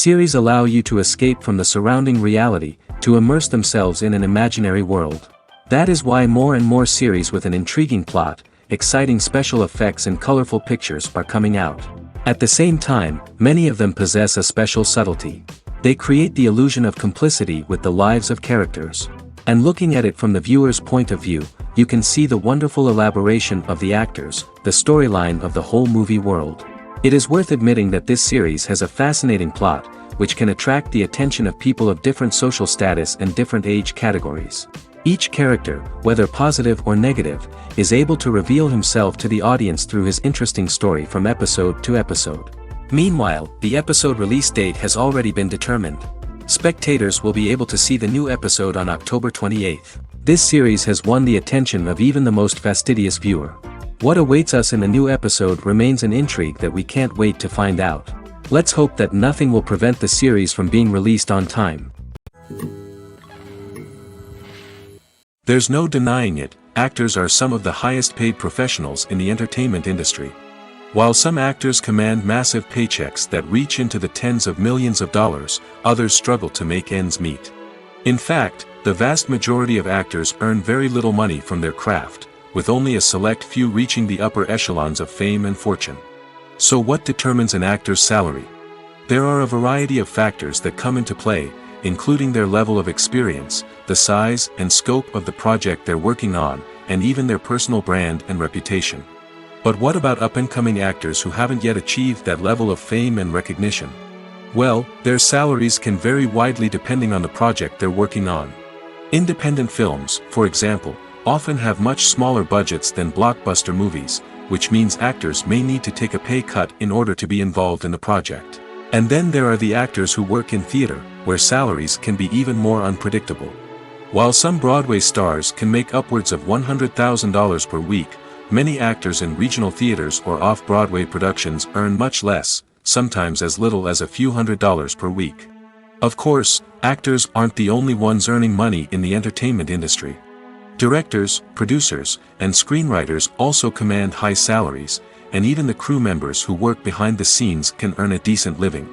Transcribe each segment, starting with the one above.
Series allow you to escape from the surrounding reality, to immerse themselves in an imaginary world. That is why more and more series with an intriguing plot, exciting special effects and colorful pictures are coming out. At the same time, many of them possess a special subtlety. They create the illusion of complicity with the lives of characters. And looking at it from the viewer's point of view, you can see the wonderful elaboration of the actors, the storyline of the whole movie world. It is worth admitting that this series has a fascinating plot, which can attract the attention of people of different social status and different age categories. Each character, whether positive or negative, is able to reveal himself to the audience through his interesting story from episode to episode. Meanwhile, the episode release date has already been determined. Spectators will be able to see the new episode on October 28th. This series has won the attention of even the most fastidious viewer. What awaits us in the new episode remains an intrigue that we can't wait to find out. Let's hope that nothing will prevent the series from being released on time. There's no denying it, actors are some of the highest paid professionals in the entertainment industry. While some actors command massive paychecks that reach into the tens of millions of dollars, others struggle to make ends meet. In fact, the vast majority of actors earn very little money from their craft, with only a select few reaching the upper echelons of fame and fortune. So what determines an actor's salary? There are a variety of factors that come into play, including their level of experience, the size and scope of the project they're working on, and even their personal brand and reputation. But what about up-and-coming actors who haven't yet achieved that level of fame and recognition? Well, their salaries can vary widely depending on the project they're working on. Independent films, for example, often have much smaller budgets than blockbuster movies, which means actors may need to take a pay cut in order to be involved in the project. And then there are the actors who work in theater, where salaries can be even more unpredictable. While some Broadway stars can make upwards of $100,000 per week, many actors in regional theaters or off-Broadway productions earn much less, sometimes as little as a few $100s per week. Of course, actors aren't the only ones earning money in the entertainment industry. Directors, producers, and screenwriters also command high salaries, and even the crew members who work behind the scenes can earn a decent living.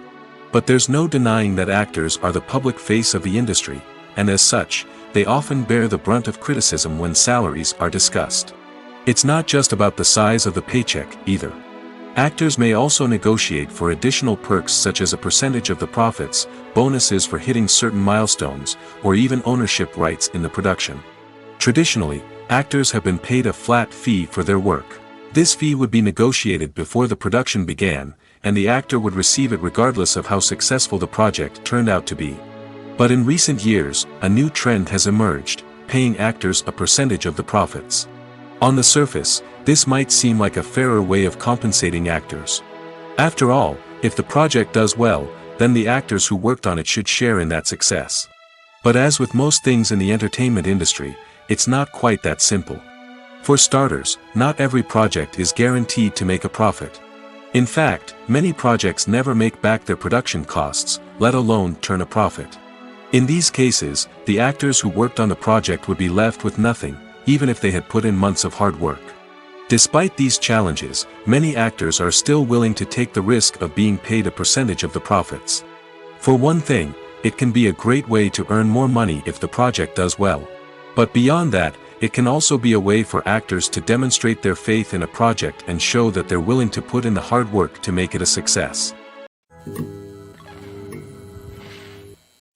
But there's no denying that actors are the public face of the industry, and as such, they often bear the brunt of criticism when salaries are discussed. It's not just about the size of the paycheck, either. Actors may also negotiate for additional perks such as a percentage of the profits, bonuses for hitting certain milestones, or even ownership rights in the production. Traditionally, actors have been paid a flat fee for their work. This fee would be negotiated before the production began, and the actor would receive it regardless of how successful the project turned out to be. But in recent years, a new trend has emerged, paying actors a percentage of the profits. On the surface, this might seem like a fairer way of compensating actors. After all, if the project does well, then the actors who worked on it should share in that success. But as with most things in the entertainment industry, it's not quite that simple. For starters, not every project is guaranteed to make a profit. In fact, many projects never make back their production costs, let alone turn a profit. In these cases, the actors who worked on the project would be left with nothing, even if they had put in months of hard work. Despite these challenges, many actors are still willing to take the risk of being paid a percentage of the profits. For one thing, it can be a great way to earn more money if the project does well. But beyond that, it can also be a way for actors to demonstrate their faith in a project and show that they're willing to put in the hard work to make it a success.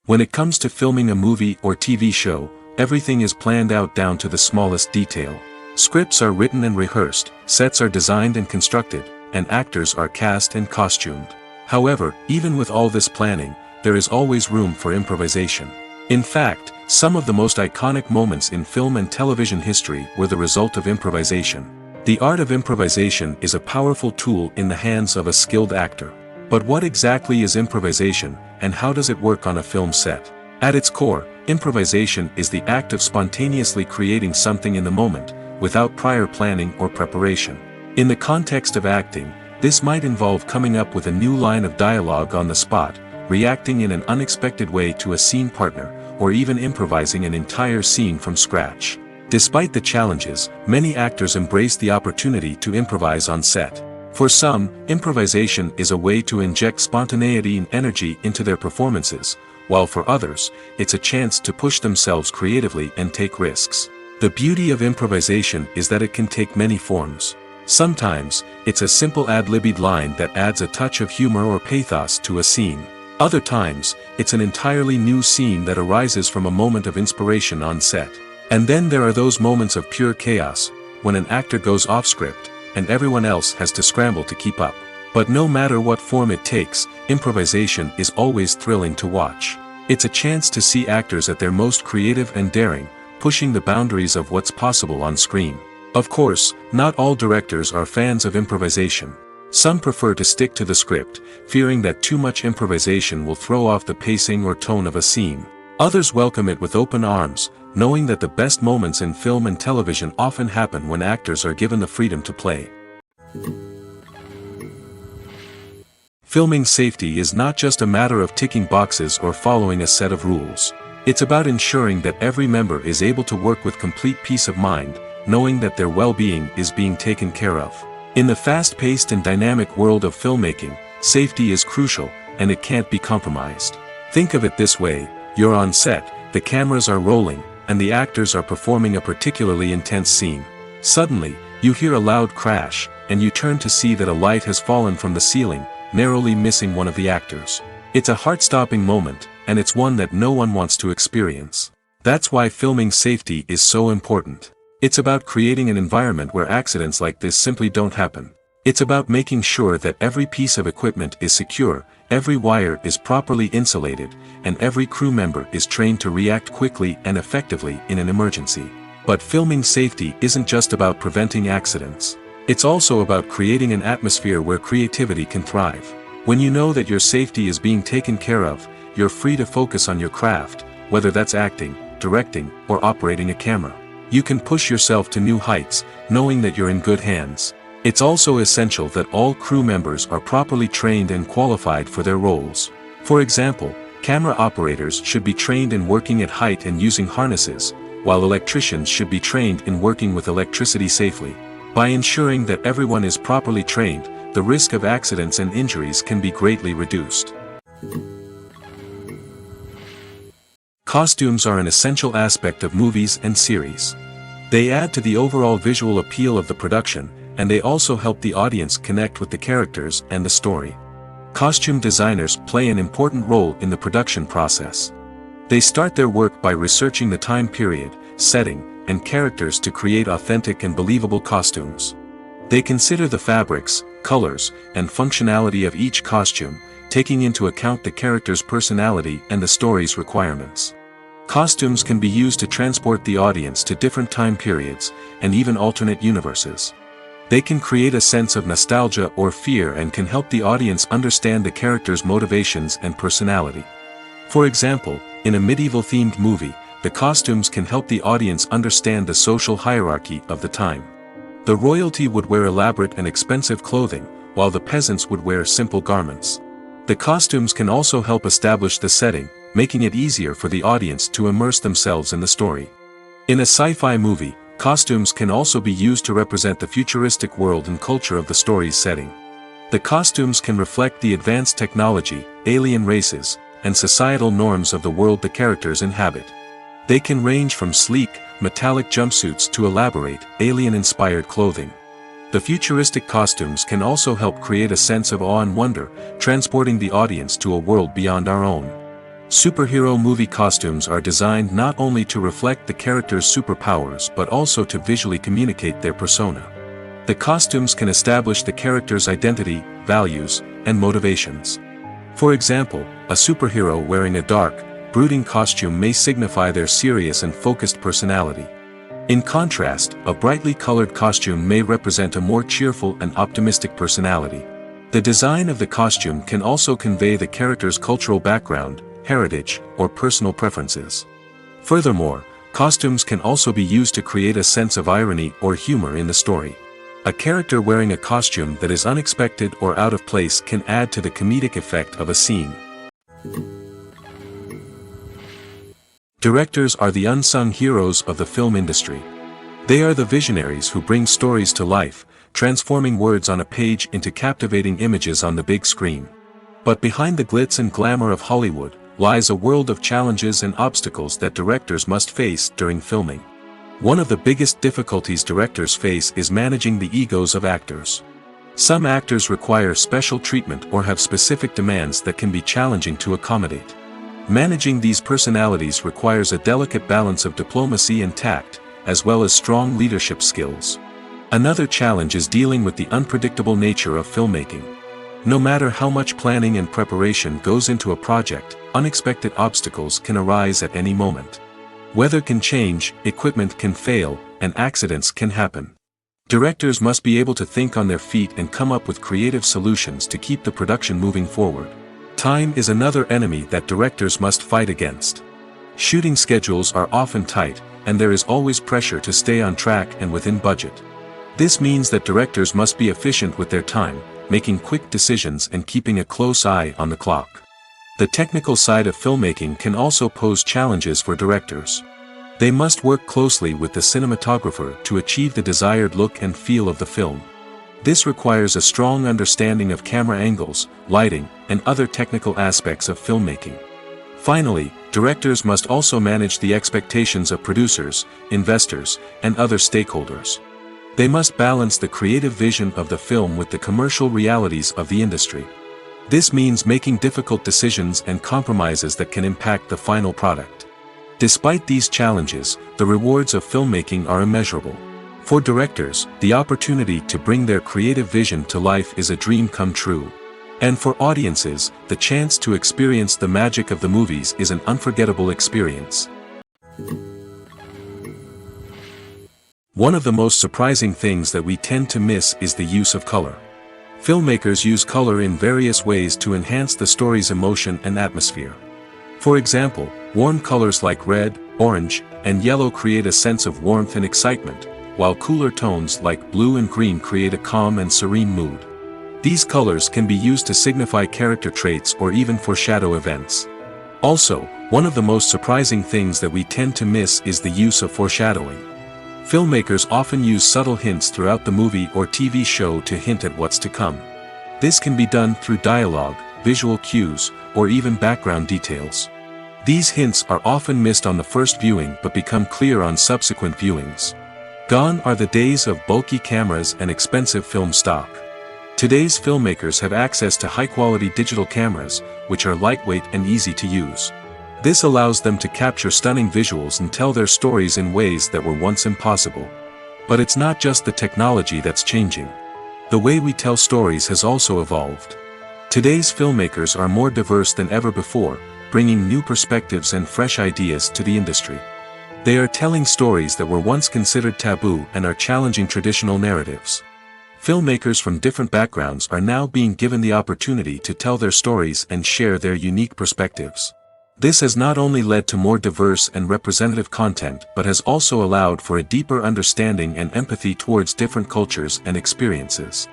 When it comes to filming a movie or TV show, everything is planned out down to the smallest detail. Scripts are written and rehearsed, sets are designed and constructed, and actors are cast and costumed. However, even with all this planning, there is always room for improvisation. In fact, some of the most iconic moments in film and television history were the result of improvisation. The art of improvisation is a powerful tool in the hands of a skilled actor. But what exactly is improvisation, and how does it work on a film set? At its core, improvisation is the act of spontaneously creating something in the moment, without prior planning or preparation. In the context of acting, this might involve coming up with a new line of dialogue on the spot, reacting in an unexpected way to a scene partner, or even improvising an entire scene from scratch. Despite the challenges, many actors embrace the opportunity to improvise on set. For some, improvisation is a way to inject spontaneity and energy into their performances, while for others, it's a chance to push themselves creatively and take risks. The beauty of improvisation is that it can take many forms. Sometimes, it's a simple ad-libbed line that adds a touch of humor or pathos to a scene. Other times, it's an entirely new scene that arises from a moment of inspiration on set. And then there are those moments of pure chaos, when an actor goes off script, and everyone else has to scramble to keep up. But no matter what form it takes, improvisation is always thrilling to watch. It's a chance to see actors at their most creative and daring, pushing the boundaries of what's possible on screen. Of course, not all directors are fans of improvisation. Some prefer to stick to the script, fearing that too much improvisation will throw off the pacing or tone of a scene. Others welcome it with open arms, knowing that the best moments in film and television often happen when actors are given the freedom to play. Filming safety is not just a matter of ticking boxes or following a set of rules. It's about ensuring that every member is able to work with complete peace of mind, knowing that their well-being is being taken care of. In the fast-paced and dynamic world of filmmaking, safety is crucial, and it can't be compromised. Think of it this way: you're on set, the cameras are rolling, and the actors are performing a particularly intense scene. Suddenly, you hear a loud crash, and you turn to see that a light has fallen from the ceiling, narrowly missing one of the actors. It's a heart-stopping moment, and it's one that no one wants to experience. That's why filming safety is so important. It's about creating an environment where accidents like this simply don't happen. It's about making sure that every piece of equipment is secure, every wire is properly insulated, and every crew member is trained to react quickly and effectively in an emergency. But filming safety isn't just about preventing accidents. It's also about creating an atmosphere where creativity can thrive. When you know that your safety is being taken care of, you're free to focus on your craft, whether that's acting, directing, or operating a camera. You can push yourself to new heights, knowing that you're in good hands. It's also essential that all crew members are properly trained and qualified for their roles. For example, camera operators should be trained in working at height and using harnesses, while electricians should be trained in working with electricity safely. By ensuring that everyone is properly trained, the risk of accidents and injuries can be greatly reduced. Costumes are an essential aspect of movies and series. They add to the overall visual appeal of the production, and they also help the audience connect with the characters and the story. Costume designers play an important role in the production process. They start their work by researching the time period, setting, and characters to create authentic and believable costumes. They consider the fabrics, colors, and functionality of each costume, taking into account the character's personality and the story's requirements. Costumes can be used to transport the audience to different time periods, and even alternate universes. They can create a sense of nostalgia or fear and can help the audience understand the character's motivations and personality. For example, in a medieval-themed movie, the costumes can help the audience understand the social hierarchy of the time. The royalty would wear elaborate and expensive clothing, while the peasants would wear simple garments. The costumes can also help establish the setting, making it easier for the audience to immerse themselves in the story. In a sci-fi movie, costumes can also be used to represent the futuristic world and culture of the story's setting. The costumes can reflect the advanced technology, alien races, and societal norms of the world the characters inhabit. They can range from sleek, metallic jumpsuits to elaborate, alien-inspired clothing. The futuristic costumes can also help create a sense of awe and wonder, transporting the audience to a world beyond our own. Superhero movie costumes are designed not only to reflect the character's superpowers but also to visually communicate their persona. The costumes can establish the character's identity, values, and motivations. For example, a superhero wearing a dark, brooding costume may signify their serious and focused personality. In contrast, a brightly colored costume may represent a more cheerful and optimistic personality. The design of the costume can also convey the character's cultural background, heritage, or personal preferences. Furthermore, costumes can also be used to create a sense of irony or humor in the story. A character wearing a costume that is unexpected or out of place can add to the comedic effect of a scene. Directors are the unsung heroes of the film industry. They are the visionaries who bring stories to life, transforming words on a page into captivating images on the big screen. But behind the glitz and glamour of Hollywood lies a world of challenges and obstacles that directors must face during filming. One of the biggest difficulties directors face is managing the egos of actors. Some actors require special treatment or have specific demands that can be challenging to accommodate. Managing these personalities requires a delicate balance of diplomacy and tact, as well as strong leadership skills. Another challenge is dealing with the unpredictable nature of filmmaking. No matter how much planning and preparation goes into a project, unexpected obstacles can arise at any moment. Weather can change, equipment can fail, and accidents can happen. Directors must be able to think on their feet and come up with creative solutions to keep the production moving forward. Time is another enemy that directors must fight against. Shooting schedules are often tight, and there is always pressure to stay on track and within budget. This means that directors must be efficient with their time, making quick decisions and keeping a close eye on the clock. The technical side of filmmaking can also pose challenges for directors. They must work closely with the cinematographer to achieve the desired look and feel of the film. This requires a strong understanding of camera angles, lighting, and other technical aspects of filmmaking. Finally, directors must also manage the expectations of producers, investors, and other stakeholders. They must balance the creative vision of the film with the commercial realities of the industry. This means making difficult decisions and compromises that can impact the final product. Despite these challenges, the rewards of filmmaking are immeasurable. For directors, the opportunity to bring their creative vision to life is a dream come true. And for audiences, the chance to experience the magic of the movies is an unforgettable experience. One of the most surprising things that we tend to miss is the use of color. Filmmakers use color in various ways to enhance the story's emotion and atmosphere. For example, warm colors like red, orange, and yellow create a sense of warmth and excitement, while cooler tones like blue and green create a calm and serene mood. These colors can be used to signify character traits or even foreshadow events. Also, one of the most surprising things that we tend to miss is the use of foreshadowing. Filmmakers often use subtle hints throughout the movie or TV show to hint at what's to come. This can be done through dialogue, visual cues, or even background details. These hints are often missed on the first viewing but become clear on subsequent viewings. Gone are the days of bulky cameras and expensive film stock. Today's filmmakers have access to high-quality digital cameras, which are lightweight and easy to use. This allows them to capture stunning visuals and tell their stories in ways that were once impossible. But it's not just the technology that's changing. The way we tell stories has also evolved. Today's filmmakers are more diverse than ever before, bringing new perspectives and fresh ideas to the industry. They are telling stories that were once considered taboo and are challenging traditional narratives. Filmmakers from different backgrounds are now being given the opportunity to tell their stories and share their unique perspectives. This has not only led to more diverse and representative content but has also allowed for a deeper understanding and empathy towards different cultures and experiences.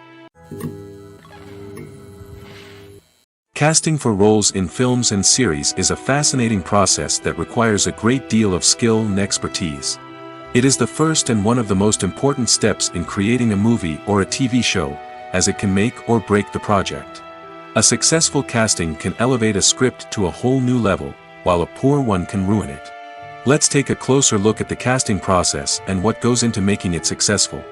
Casting for roles in films and series is a fascinating process that requires a great deal of skill and expertise. It is the first and one of the most important steps in creating a movie or a TV show, as it can make or break the project. A successful casting can elevate a script to a whole new level, while a poor one can ruin it. Let's take a closer look at the casting process and what goes into making it successful.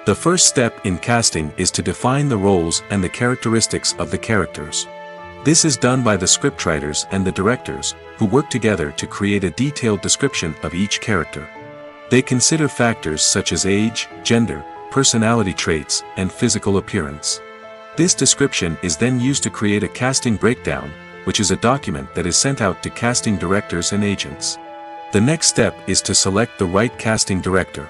The first step in casting is to define the roles and the characteristics of the characters. This is done by the scriptwriters and the directors, who work together to create a detailed description of each character. They consider factors such as age, gender, personality traits, and physical appearance. This description is then used to create a casting breakdown, which is a document that is sent out to casting directors and agents. The next step is to select the right casting director.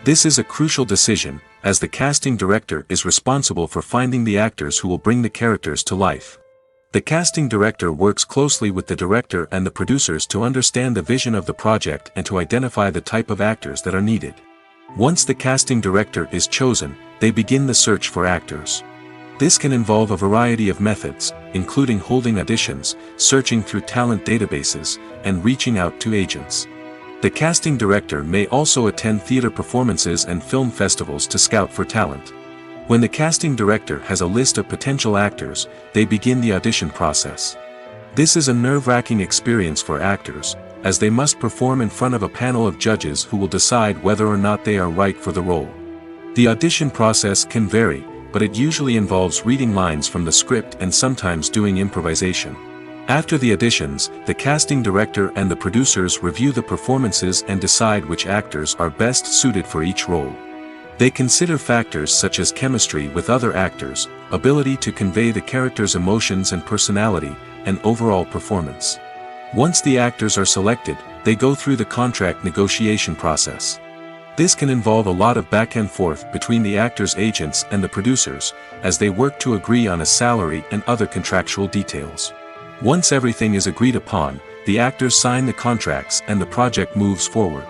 This is a crucial decision, as the casting director is responsible for finding the actors who will bring the characters to life. The casting director works closely with the director and the producers to understand the vision of the project and to identify the type of actors that are needed. Once the casting director is chosen, they begin the search for actors. This can involve a variety of methods, including holding auditions, searching through talent databases, and reaching out to agents. The casting director may also attend theater performances and film festivals to scout for talent. When the casting director has a list of potential actors, they begin the audition process. This is a nerve-wracking experience for actors, as they must perform in front of a panel of judges who will decide whether or not they are right for the role. The audition process can vary, but it usually involves reading lines from the script and sometimes doing improvisation. After the auditions, the casting director and the producers review the performances and decide which actors are best suited for each role. They consider factors such as chemistry with other actors, ability to convey the character's emotions and personality, and overall performance. Once the actors are selected, they go through the contract negotiation process. This can involve a lot of back and forth between the actors' agents and the producers, as they work to agree on a salary and other contractual details. Once everything is agreed upon, the actors sign the contracts and the project moves forward.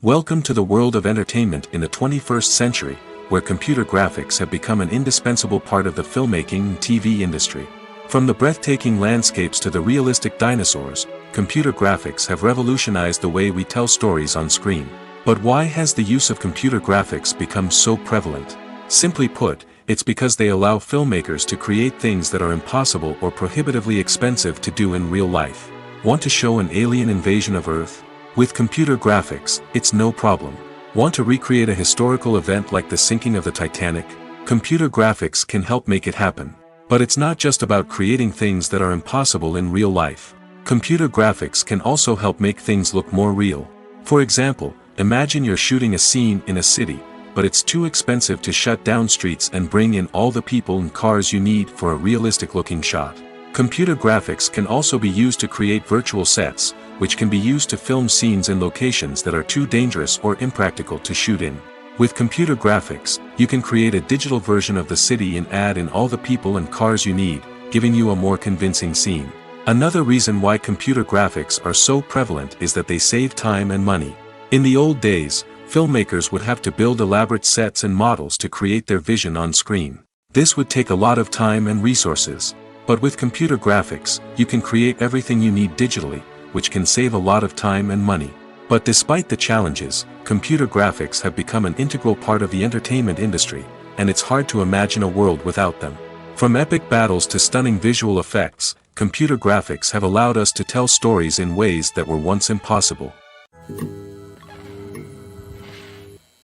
Welcome to the world of entertainment in the 21st century, where computer graphics have become an indispensable part of the filmmaking and TV industry. From the breathtaking landscapes to the realistic dinosaurs, computer graphics have revolutionized the way we tell stories on screen. But why has the use of computer graphics become so prevalent? Simply put, it's because they allow filmmakers to create things that are impossible or prohibitively expensive to do in real life. Want to show an alien invasion of Earth? With computer graphics, it's no problem. Want to recreate a historical event like the sinking of the Titanic? Computer graphics can help make it happen. But it's not just about creating things that are impossible in real life. Computer graphics can also help make things look more real. For example, imagine you're shooting a scene in a city, but it's too expensive to shut down streets and bring in all the people and cars you need for a realistic-looking shot. Computer graphics can also be used to create virtual sets, which can be used to film scenes in locations that are too dangerous or impractical to shoot in. With computer graphics, you can create a digital version of the city and add in all the people and cars you need, giving you a more convincing scene. Another reason why computer graphics are so prevalent is that they save time and money. In the old days, filmmakers would have to build elaborate sets and models to create their vision on screen. This would take a lot of time and resources. But with computer graphics, you can create everything you need digitally, which can save a lot of time and money. But despite the challenges, computer graphics have become an integral part of the entertainment industry, and it's hard to imagine a world without them. From epic battles to stunning visual effects, computer graphics have allowed us to tell stories in ways that were once impossible.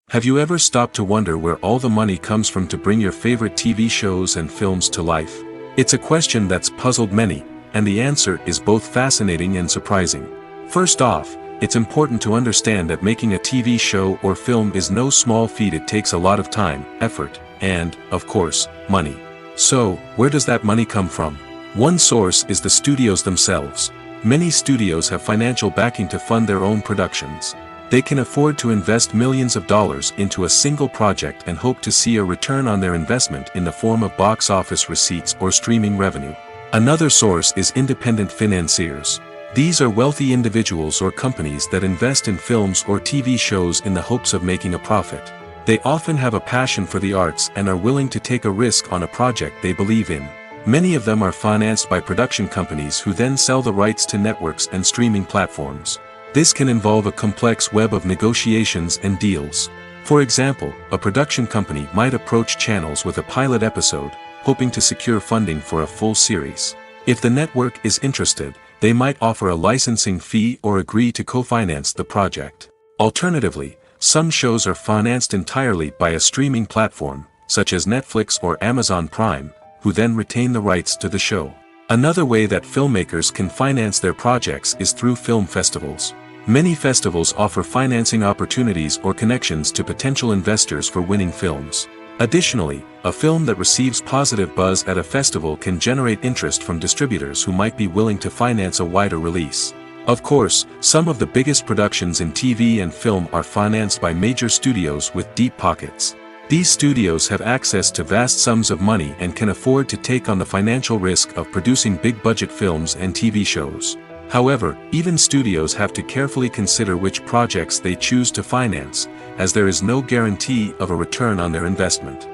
Have you ever stopped to wonder where all the money comes from to bring your favorite TV shows and films to life? It's a question that's puzzled many, and the answer is both fascinating and surprising. First off, it's important to understand that making a TV show or film is no small feat. It takes a lot of time, effort, and, of course, money. So, where does that money come from? One source is the studios themselves. Many studios have financial backing to fund their own productions. They can afford to invest millions of dollars into a single project and hope to see a return on their investment in the form of box office receipts or streaming revenue. Another source is independent financiers. These are wealthy individuals or companies that invest in films or TV shows in the hopes of making a profit. They often have a passion for the arts and are willing to take a risk on a project they believe in. Many of them are financed by production companies who then sell the rights to networks and streaming platforms. This can involve a complex web of negotiations and deals. For example, a production company might approach channels with a pilot episode, hoping to secure funding for a full series. If the network is interested, they might offer a licensing fee or agree to co-finance the project. Alternatively, some shows are financed entirely by a streaming platform, such as Netflix or Amazon Prime, who then retain the rights to the show. Another way that filmmakers can finance their projects is through film festivals. Many festivals offer financing opportunities or connections to potential investors for winning films. Additionally, a film that receives positive buzz at a festival can generate interest from distributors who might be willing to finance a wider release. Of course, some of the biggest productions in TV and film are financed by major studios with deep pockets. These studios have access to vast sums of money and can afford to take on the financial risk of producing big-budget films and TV shows. However, even studios have to carefully consider which projects they choose to finance, as there is no guarantee of a return on their investment.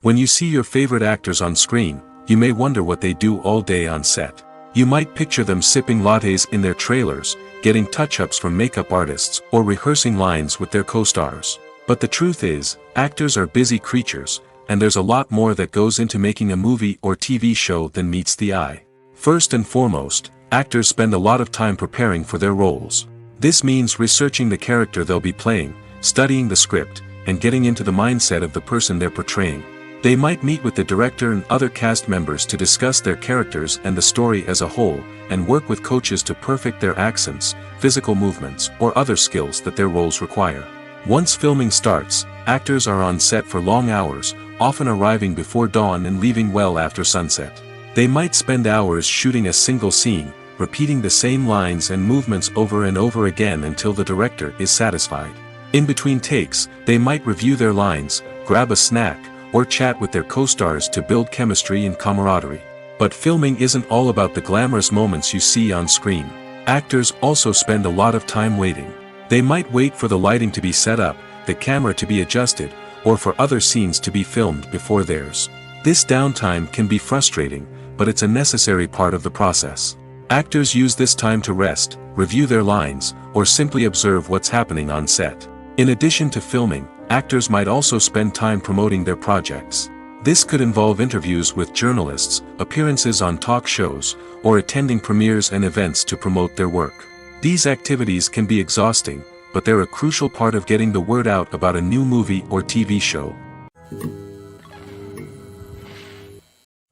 When you see your favorite actors on screen, you may wonder what they do all day on set. You might picture them sipping lattes in their trailers, getting touch-ups from makeup artists, or rehearsing lines with their co-stars. But the truth is, actors are busy creatures, and there's a lot more that goes into making a movie or TV show than meets the eye. First and foremost, actors spend a lot of time preparing for their roles. This means researching the character they'll be playing, studying the script, and getting into the mindset of the person they're portraying. They might meet with the director and other cast members to discuss their characters and the story as a whole, and work with coaches to perfect their accents, physical movements, or other skills that their roles require. Once filming starts, actors are on set for long hours, often arriving before dawn and leaving well after sunset. They might spend hours shooting a single scene, repeating the same lines and movements over and over again until the director is satisfied. In between takes, they might review their lines, grab a snack, or chat with their co-stars to build chemistry and camaraderie. But filming isn't all about the glamorous moments you see on screen. Actors also spend a lot of time waiting. They might wait for the lighting to be set up, the camera to be adjusted, or for other scenes to be filmed before theirs. This downtime can be frustrating, but it's a necessary part of the process. Actors use this time to rest, review their lines, or simply observe what's happening on set. In addition to filming, actors might also spend time promoting their projects. This could involve interviews with journalists, appearances on talk shows, or attending premieres and events to promote their work. These activities can be exhausting, but they're a crucial part of getting the word out about a new movie or TV show.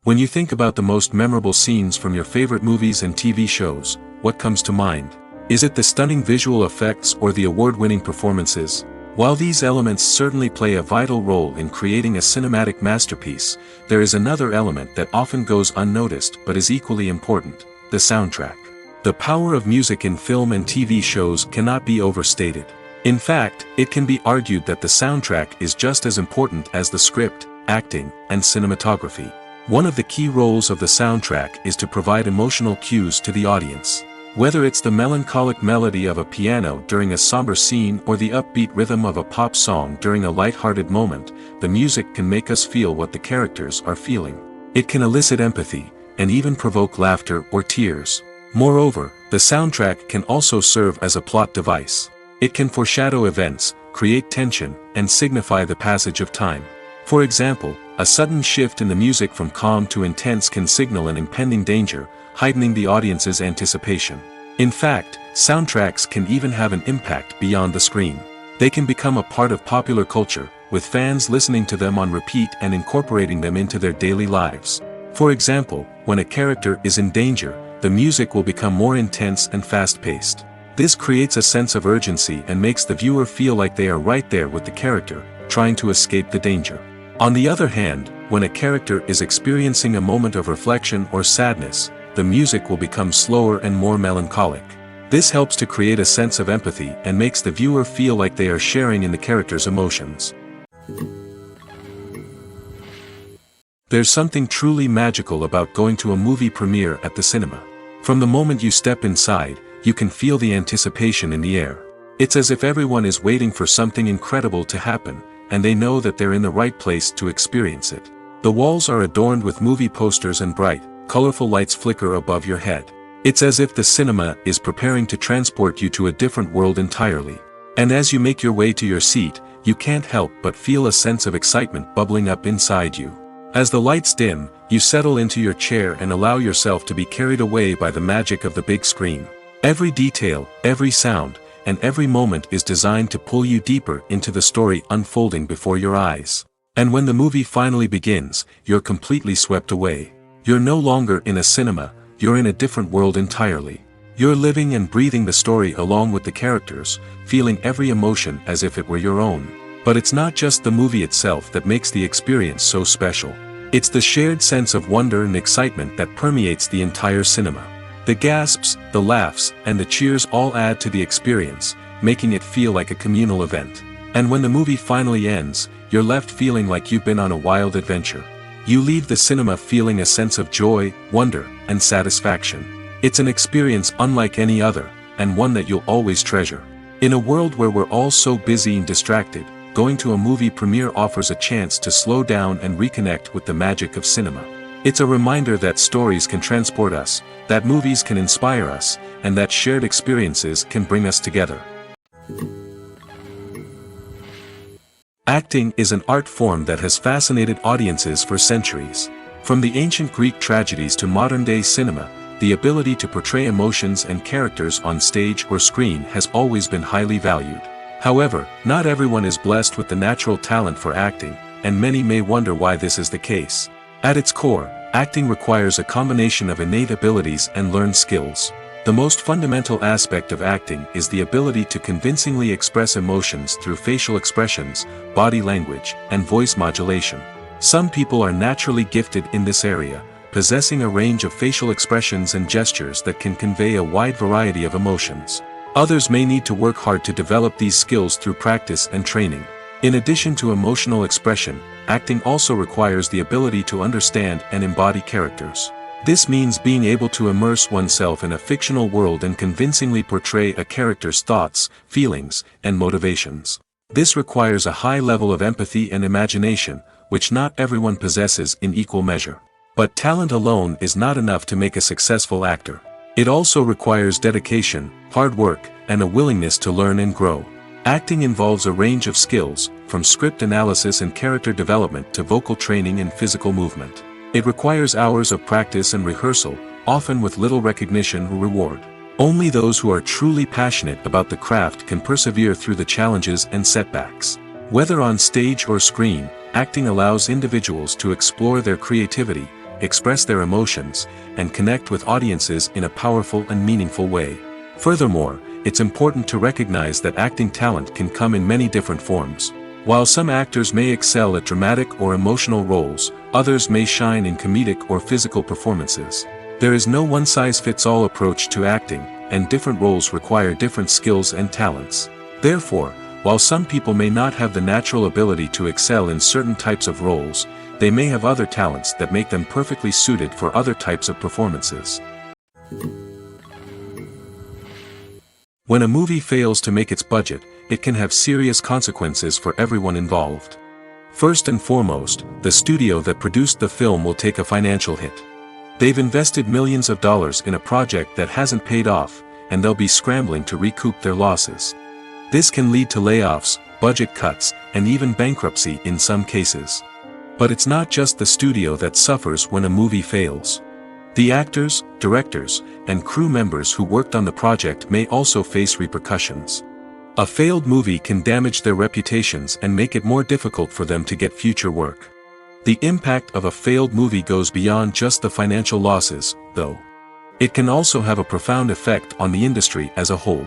When you think about the most memorable scenes from your favorite movies and TV shows, what comes to mind? Is it the stunning visual effects or the award-winning performances? While these elements certainly play a vital role in creating a cinematic masterpiece, there is another element that often goes unnoticed but is equally important: the soundtrack. The power of music in film and TV shows cannot be overstated. In fact, it can be argued that the soundtrack is just as important as the script, acting, and cinematography. One of the key roles of the soundtrack is to provide emotional cues to the audience. Whether it's the melancholic melody of a piano during a somber scene or the upbeat rhythm of a pop song during a light-hearted moment, the music can make us feel what the characters are feeling. It can elicit empathy, and even provoke laughter or tears. Moreover, the soundtrack can also serve as a plot device. It can foreshadow events, create tension, and signify the passage of time. For example, a sudden shift in the music from calm to intense can signal an impending danger, heightening the audience's anticipation. In fact, soundtracks can even have an impact beyond the screen. They can become a part of popular culture, with fans listening to them on repeat and incorporating them into their daily lives. For example, when a character is in danger, the music will become more intense and fast-paced. This creates a sense of urgency and makes the viewer feel like they are right there with the character, trying to escape the danger. On the other hand, when a character is experiencing a moment of reflection or sadness, the music will become slower and more melancholic. This helps to create a sense of empathy and makes the viewer feel like they are sharing in the character's emotions. There's something truly magical about going to a movie premiere at the cinema. From the moment you step inside, you can feel the anticipation in the air. It's as if everyone is waiting for something incredible to happen, and they know that they're in the right place to experience it. The walls are adorned with movie posters and bright, colorful lights flicker above your head. It's as if the cinema is preparing to transport you to a different world entirely. And as you make your way to your seat, you can't help but feel a sense of excitement bubbling up inside you. As the lights dim, you settle into your chair and allow yourself to be carried away by the magic of the big screen. Every detail, every sound, and every moment is designed to pull you deeper into the story unfolding before your eyes. And when the movie finally begins, you're completely swept away. You're no longer in a cinema, you're in a different world entirely. You're living and breathing the story along with the characters, feeling every emotion as if it were your own. But it's not just the movie itself that makes the experience so special. It's the shared sense of wonder and excitement that permeates the entire cinema. The gasps, the laughs, and the cheers all add to the experience, making it feel like a communal event. And when the movie finally ends, you're left feeling like you've been on a wild adventure. You leave the cinema feeling a sense of joy, wonder, and satisfaction. It's an experience unlike any other, and one that you'll always treasure. In a world where we're all so busy and distracted, going to a movie premiere offers a chance to slow down and reconnect with the magic of cinema. It's a reminder that stories can transport us, that movies can inspire us, and that shared experiences can bring us together. Acting is an art form that has fascinated audiences for centuries. From the ancient Greek tragedies to modern-day cinema, the ability to portray emotions and characters on stage or screen has always been highly valued. However, not everyone is blessed with the natural talent for acting, and many may wonder why this is the case. At its core, acting requires a combination of innate abilities and learned skills. The most fundamental aspect of acting is the ability to convincingly express emotions through facial expressions, body language, and voice modulation. Some people are naturally gifted in this area, possessing a range of facial expressions and gestures that can convey a wide variety of emotions. Others may need to work hard to develop these skills through practice and training. In addition to emotional expression, acting also requires the ability to understand and embody characters. This means being able to immerse oneself in a fictional world and convincingly portray a character's thoughts, feelings, and motivations. This requires a high level of empathy and imagination, which not everyone possesses in equal measure. But talent alone is not enough to make a successful actor. It also requires dedication, hard work, and a willingness to learn and grow. Acting involves a range of skills, from script analysis and character development to vocal training and physical movement. It requires hours of practice and rehearsal, often with little recognition or reward. Only those who are truly passionate about the craft can persevere through the challenges and setbacks. Whether on stage or screen, acting allows individuals to explore their creativity, express their emotions, and connect with audiences in a powerful and meaningful way. Furthermore, it's important to recognize that acting talent can come in many different forms. While some actors may excel at dramatic or emotional roles, others may shine in comedic or physical performances. There is no one-size-fits-all approach to acting, and different roles require different skills and talents. Therefore, while some people may not have the natural ability to excel in certain types of roles, they may have other talents that make them perfectly suited for other types of performances. When a movie fails to make its budget, it can have serious consequences for everyone involved. First and foremost, the studio that produced the film will take a financial hit. They've invested millions of dollars in a project that hasn't paid off, and they'll be scrambling to recoup their losses. This can lead to layoffs, budget cuts, and even bankruptcy in some cases. But it's not just the studio that suffers when a movie fails. The actors, directors, and crew members who worked on the project may also face repercussions. A failed movie can damage their reputations and make it more difficult for them to get future work. The impact of a failed movie goes beyond just the financial losses, though. It can also have a profound effect on the industry as a whole.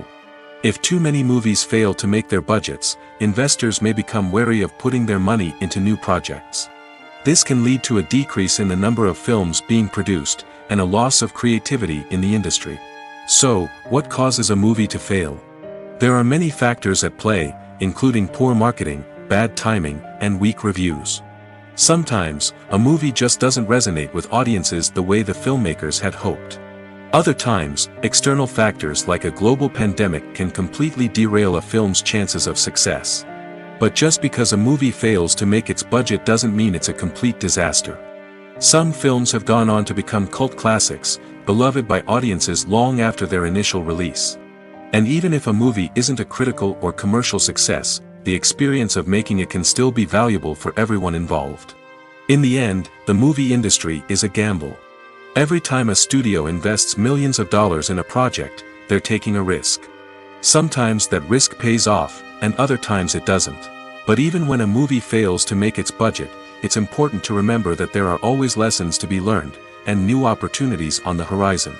If too many movies fail to make their budgets, investors may become wary of putting their money into new projects. This can lead to a decrease in the number of films being produced, and a loss of creativity in the industry. So, what causes a movie to fail? There are many factors at play, including poor marketing, bad timing, and weak reviews. Sometimes, a movie just doesn't resonate with audiences the way the filmmakers had hoped. Other times, external factors like a global pandemic can completely derail a film's chances of success. But just because a movie fails to make its budget doesn't mean it's a complete disaster. Some films have gone on to become cult classics, beloved by audiences long after their initial release. And even if a movie isn't a critical or commercial success, the experience of making it can still be valuable for everyone involved. In the end, the movie industry is a gamble. Every time a studio invests millions of dollars in a project, they're taking a risk. Sometimes that risk pays off, and other times it doesn't. But even when a movie fails to make its budget, it's important to remember that there are always lessons to be learned, and new opportunities on the horizon.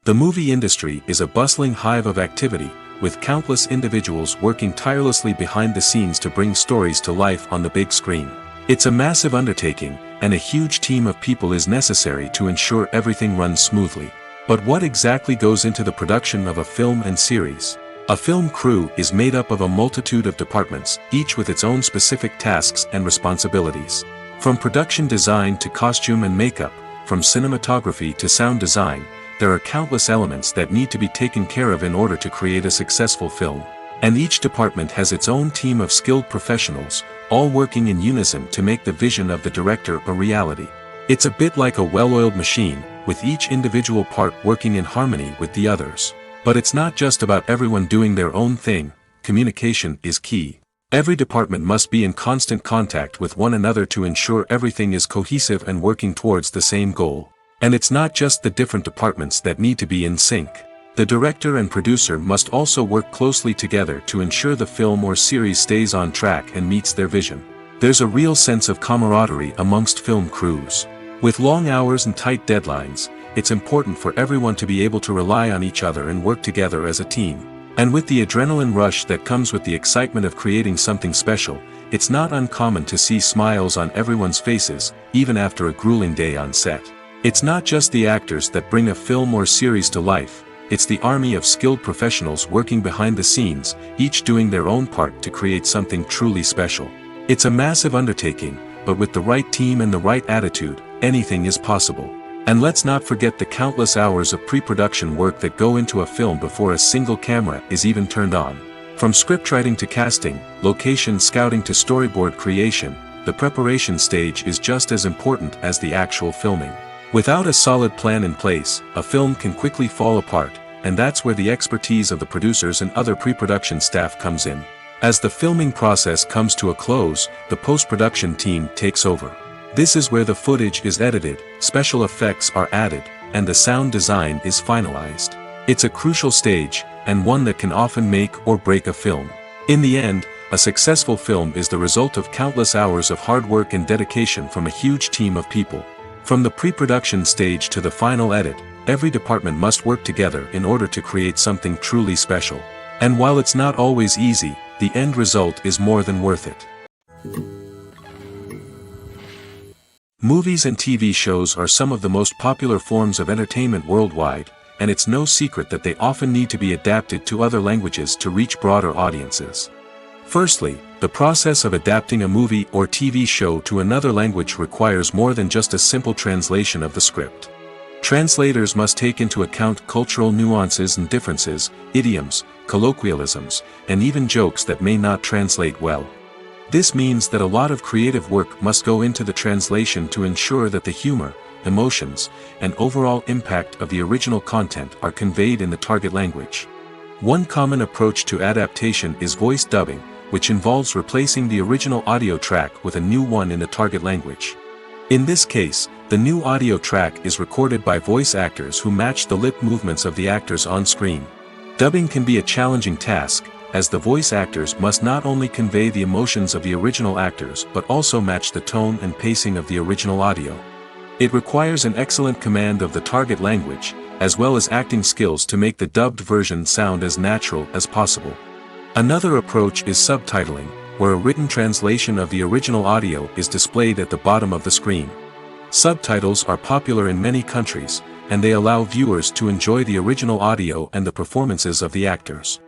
The movie industry is a bustling hive of activity, with countless individuals working tirelessly behind the scenes to bring stories to life on the big screen. It's a massive undertaking, and a huge team of people is necessary to ensure everything runs smoothly. But what exactly goes into the production of a film and series? A film crew is made up of a multitude of departments, each with its own specific tasks and responsibilities. From production design to costume and makeup, from cinematography to sound design, there are countless elements that need to be taken care of in order to create a successful film. And each department has its own team of skilled professionals, all working in unison to make the vision of the director a reality. It's a bit like a well-oiled machine, with each individual part working in harmony with the others. But it's not just about everyone doing their own thing. Communication is key. Every department must be in constant contact with one another to ensure everything is cohesive and working towards the same goal. And it's not just the different departments that need to be in sync. The director and producer must also work closely together to ensure the film or series stays on track and meets their vision. There's a real sense of camaraderie amongst film crews. With long hours and tight deadlines, it's important for everyone to be able to rely on each other and work together as a team. And with the adrenaline rush that comes with the excitement of creating something special, it's not uncommon to see smiles on everyone's faces, even after a grueling day on set. It's not just the actors that bring a film or series to life, it's the army of skilled professionals working behind the scenes, each doing their own part to create something truly special. It's a massive undertaking, but with the right team and the right attitude, anything is possible. And let's not forget the countless hours of pre-production work that go into a film before a single camera is even turned on. From scriptwriting to casting, location scouting to storyboard creation, the preparation stage is just as important as the actual filming. Without a solid plan in place, a film can quickly fall apart, and that's where the expertise of the producers and other pre-production staff comes in. As the filming process comes to a close, the post-production team takes over. This is where the footage is edited, special effects are added, and the sound design is finalized. It's a crucial stage, and one that can often make or break a film. In the end, a successful film is the result of countless hours of hard work and dedication from a huge team of people. From the pre-production stage to the final edit, every department must work together in order to create something truly special. And while it's not always easy, the end result is more than worth it. Movies and TV shows are some of the most popular forms of entertainment worldwide, and it's no secret that they often need to be adapted to other languages to reach broader audiences. Firstly, the process of adapting a movie or TV show to another language requires more than just a simple translation of the script. Translators must take into account cultural nuances and differences, idioms, colloquialisms, and even jokes that may not translate well. This means that a lot of creative work must go into the translation to ensure that the humor, emotions, and overall impact of the original content are conveyed in the target language. One common approach to adaptation is voice dubbing, which involves replacing the original audio track with a new one in the target language. In this case, the new audio track is recorded by voice actors who match the lip movements of the actors on screen. Dubbing can be a challenging task, as the voice actors must not only convey the emotions of the original actors but also match the tone and pacing of the original audio. It requires an excellent command of the target language, as well as acting skills to make the dubbed version sound as natural as possible. Another approach is subtitling, where a written translation of the original audio is displayed at the bottom of the screen. Subtitles are popular in many countries, and they allow viewers to enjoy the original audio and the performances of the actors.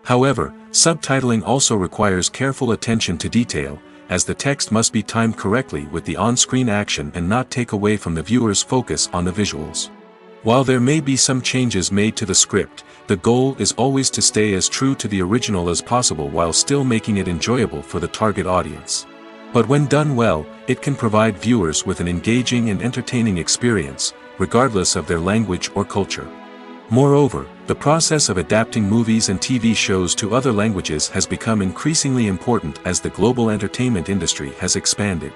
However, subtitling also requires careful attention to detail, as the text must be timed correctly with the on-screen action and not take away from the viewer's focus on the visuals. While there may be some changes made to the script, the goal is always to stay as true to the original as possible while still making it enjoyable for the target audience. But when done well, it can provide viewers with an engaging and entertaining experience, regardless of their language or culture. Moreover, the process of adapting movies and TV shows to other languages has become increasingly important as the global entertainment industry has expanded.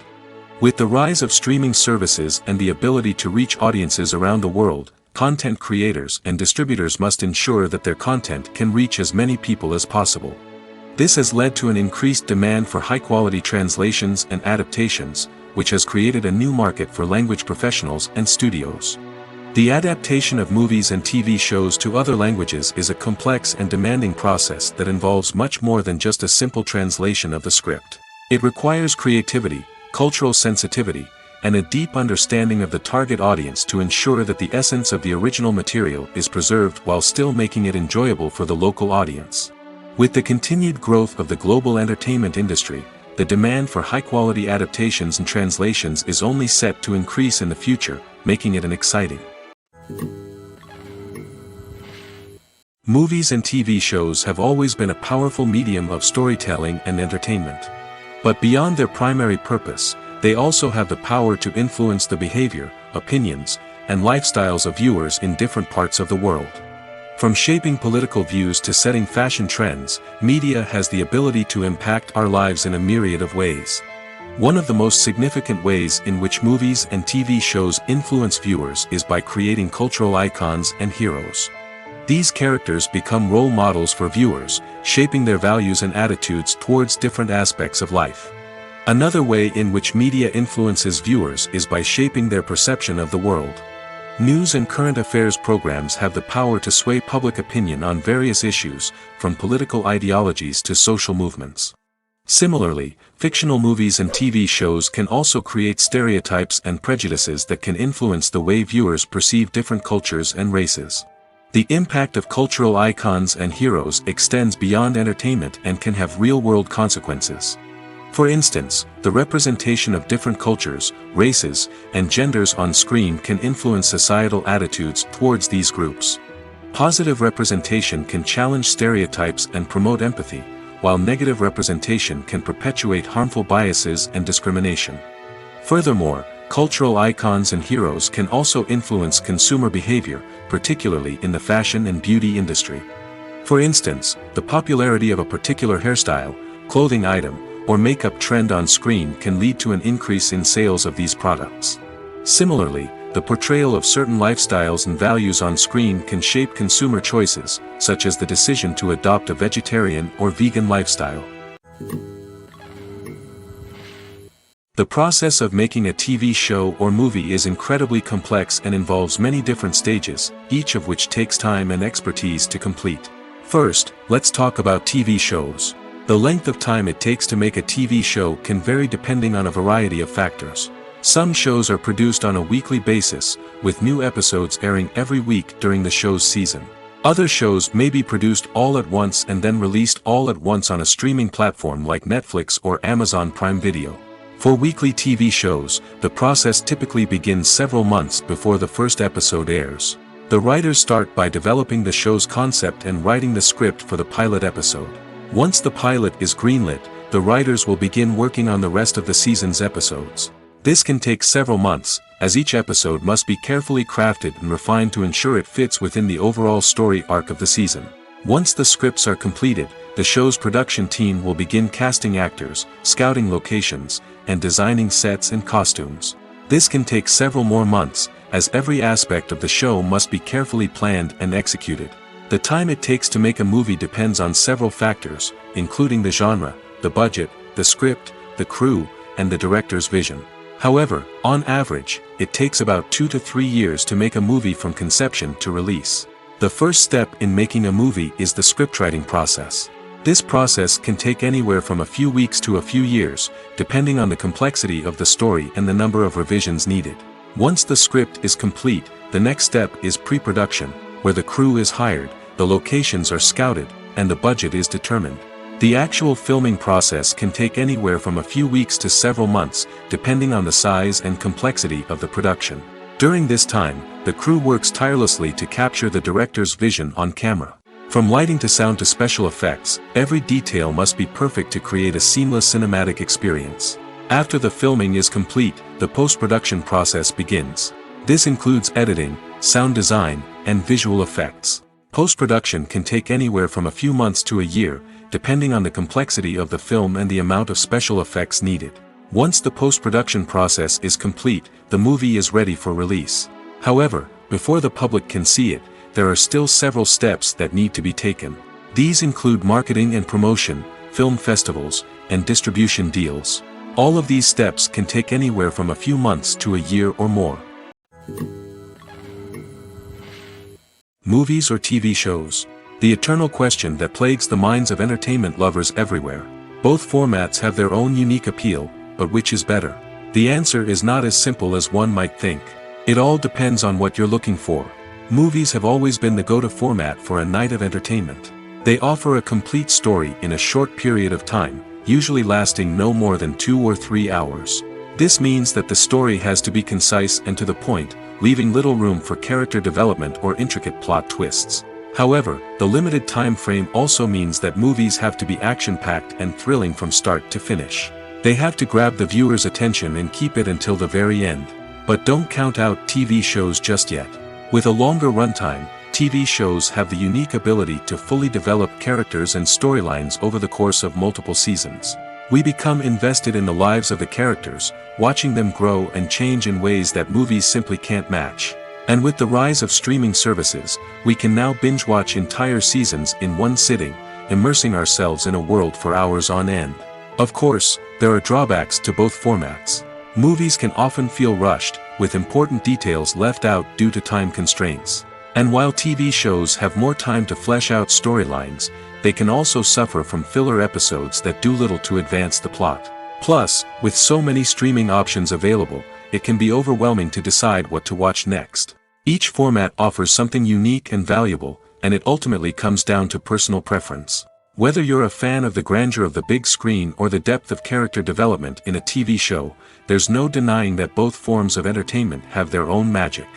With the rise of streaming services and the ability to reach audiences around the world, content creators and distributors must ensure that their content can reach as many people as possible. This has led to an increased demand for high-quality translations and adaptations, which has created a new market for language professionals and studios. The adaptation of movies and TV shows to other languages is a complex and demanding process that involves much more than just a simple translation of the script. It requires creativity, cultural sensitivity, and a deep understanding of the target audience to ensure that the essence of the original material is preserved while still making it enjoyable for the local audience. With the continued growth of the global entertainment industry, the demand for high-quality adaptations and translations is only set to increase in the future, making it an exciting Movies and TV shows have always been a powerful medium of storytelling and entertainment. But beyond their primary purpose, they also have the power to influence the behavior, opinions, and lifestyles of viewers in different parts of the world. From shaping political views to setting fashion trends, media has the ability to impact our lives in a myriad of ways. One of the most significant ways in which movies and TV shows influence viewers is by creating cultural icons and heroes. These characters become role models for viewers, shaping their values and attitudes towards different aspects of life. Another way in which media influences viewers is by shaping their perception of the world. News and current affairs programs have the power to sway public opinion on various issues, from political ideologies to social movements. Similarly, fictional movies and TV shows can also create stereotypes and prejudices that can influence the way viewers perceive different cultures and races. The impact of cultural icons and heroes extends beyond entertainment and can have real-world consequences. For instance, the representation of different cultures, races, and genders on screen can influence societal attitudes towards these groups. Positive representation can challenge stereotypes and promote empathy, while negative representation can perpetuate harmful biases and discrimination. Furthermore, cultural icons and heroes can also influence consumer behavior, particularly in the fashion and beauty industry. For instance, the popularity of a particular hairstyle, clothing item, or makeup trend on screen can lead to an increase in sales of these products. Similarly, the portrayal of certain lifestyles and values on screen can shape consumer choices, such as the decision to adopt a vegetarian or vegan lifestyle. The process of making a TV show or movie is incredibly complex and involves many different stages, each of which takes time and expertise to complete. First, let's talk about TV shows. The length of time it takes to make a TV show can vary depending on a variety of factors. Some shows are produced on a weekly basis, with new episodes airing every week during the show's season. Other shows may be produced all at once and then released all at once on a streaming platform like Netflix or Amazon Prime Video. For weekly TV shows, the process typically begins several months before the first episode airs. The writers start by developing the show's concept and writing the script for the pilot episode. Once the pilot is greenlit, the writers will begin working on the rest of the season's episodes. This can take several months, as each episode must be carefully crafted and refined to ensure it fits within the overall story arc of the season. Once the scripts are completed, the show's production team will begin casting actors, scouting locations, and designing sets and costumes. This can take several more months, as every aspect of the show must be carefully planned and executed. The time it takes to make a movie depends on several factors, including the genre, the budget, the script, the crew, and the director's vision. However, on average, it takes about 2 to 3 years to make a movie from conception to release. The first step in making a movie is the scriptwriting process. This process can take anywhere from a few weeks to a few years, depending on the complexity of the story and the number of revisions needed. Once the script is complete, the next step is pre-production, where the crew is hired, the locations are scouted, and the budget is determined. The actual filming process can take anywhere from a few weeks to several months, depending on the size and complexity of the production. During this time, the crew works tirelessly to capture the director's vision on camera. From lighting to sound to special effects, every detail must be perfect to create a seamless cinematic experience. After the filming is complete, the post-production process begins. This includes editing, sound design, and visual effects. Post-production can take anywhere from a few months to a year, depending on the complexity of the film and the amount of special effects needed. Once the post-production process is complete, the movie is ready for release. However, before the public can see it, there are still several steps that need to be taken. These include marketing and promotion, film festivals, and distribution deals. All of these steps can take anywhere from a few months to a year or more. Movies or TV shows? The eternal question that plagues the minds of entertainment lovers everywhere. Both formats have their own unique appeal, but which is better? The answer is not as simple as one might think. It all depends on what you're looking for. Movies have always been the go-to format for a night of entertainment. They offer a complete story in a short period of time, usually lasting no more than 2 or 3 hours. This means that the story has to be concise and to the point, leaving little room for character development or intricate plot twists. However, the limited time frame also means that movies have to be action-packed and thrilling from start to finish. They have to grab the viewer's attention and keep it until the very end. But don't count out TV shows just yet. With a longer runtime, TV shows have the unique ability to fully develop characters and storylines over the course of multiple seasons. We become invested in the lives of the characters, watching them grow and change in ways that movies simply can't match. And with the rise of streaming services, we can now binge-watch entire seasons in one sitting, immersing ourselves in a world for hours on end. Of course, there are drawbacks to both formats. Movies can often feel rushed, with important details left out due to time constraints. And while TV shows have more time to flesh out storylines, they can also suffer from filler episodes that do little to advance the plot. Plus, with so many streaming options available, it can be overwhelming to decide what to watch next. Each format offers something unique and valuable, and it ultimately comes down to personal preference. Whether you're a fan of the grandeur of the big screen or the depth of character development in a TV show, there's no denying that both forms of entertainment have their own magic.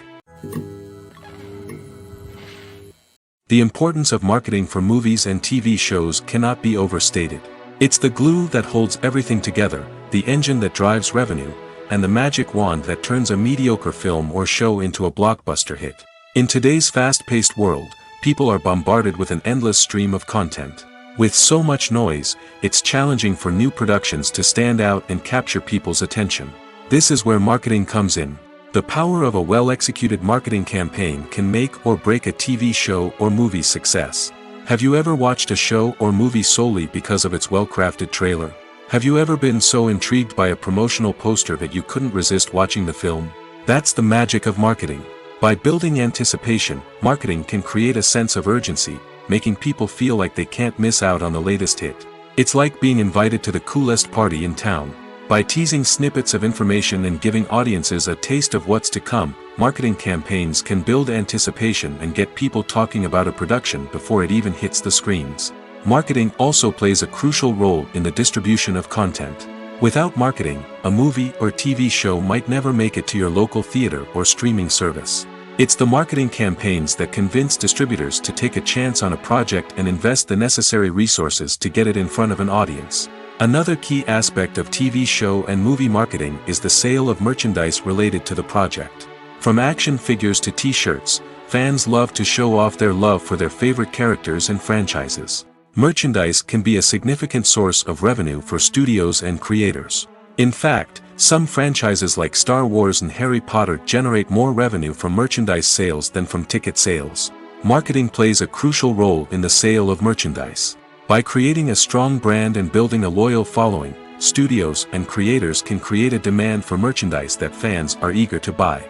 The importance of marketing for movies and TV shows cannot be overstated. It's the glue that holds everything together, the engine that drives revenue, and the magic wand that turns a mediocre film or show into a blockbuster hit. In today's fast-paced world, people are bombarded with an endless stream of content. With so much noise, it's challenging for new productions to stand out and capture people's attention. This is where marketing comes in. The power of a well-executed marketing campaign can make or break a TV show or movie's success. Have you ever watched a show or movie solely because of its well-crafted trailer? Have you ever been so intrigued by a promotional poster that you couldn't resist watching the film? That's the magic of marketing. By building anticipation, marketing can create a sense of urgency, making people feel like they can't miss out on the latest hit. It's like being invited to the coolest party in town. By teasing snippets of information and giving audiences a taste of what's to come, marketing campaigns can build anticipation and get people talking about a production before it even hits the screens. Marketing also plays a crucial role in the distribution of content. Without marketing, a movie or TV show might never make it to your local theater or streaming service. It's the marketing campaigns that convince distributors to take a chance on a project and invest the necessary resources to get it in front of an audience. Another key aspect of TV show and movie marketing is the sale of merchandise related to the project. From action figures to t-shirts, fans love to show off their love for their favorite characters and franchises. Merchandise can be a significant source of revenue for studios and creators. In fact, some franchises like Star Wars and Harry Potter generate more revenue from merchandise sales than from ticket sales. Marketing plays a crucial role in the sale of merchandise. By creating a strong brand and building a loyal following, studios and creators can create a demand for merchandise that fans are eager to buy.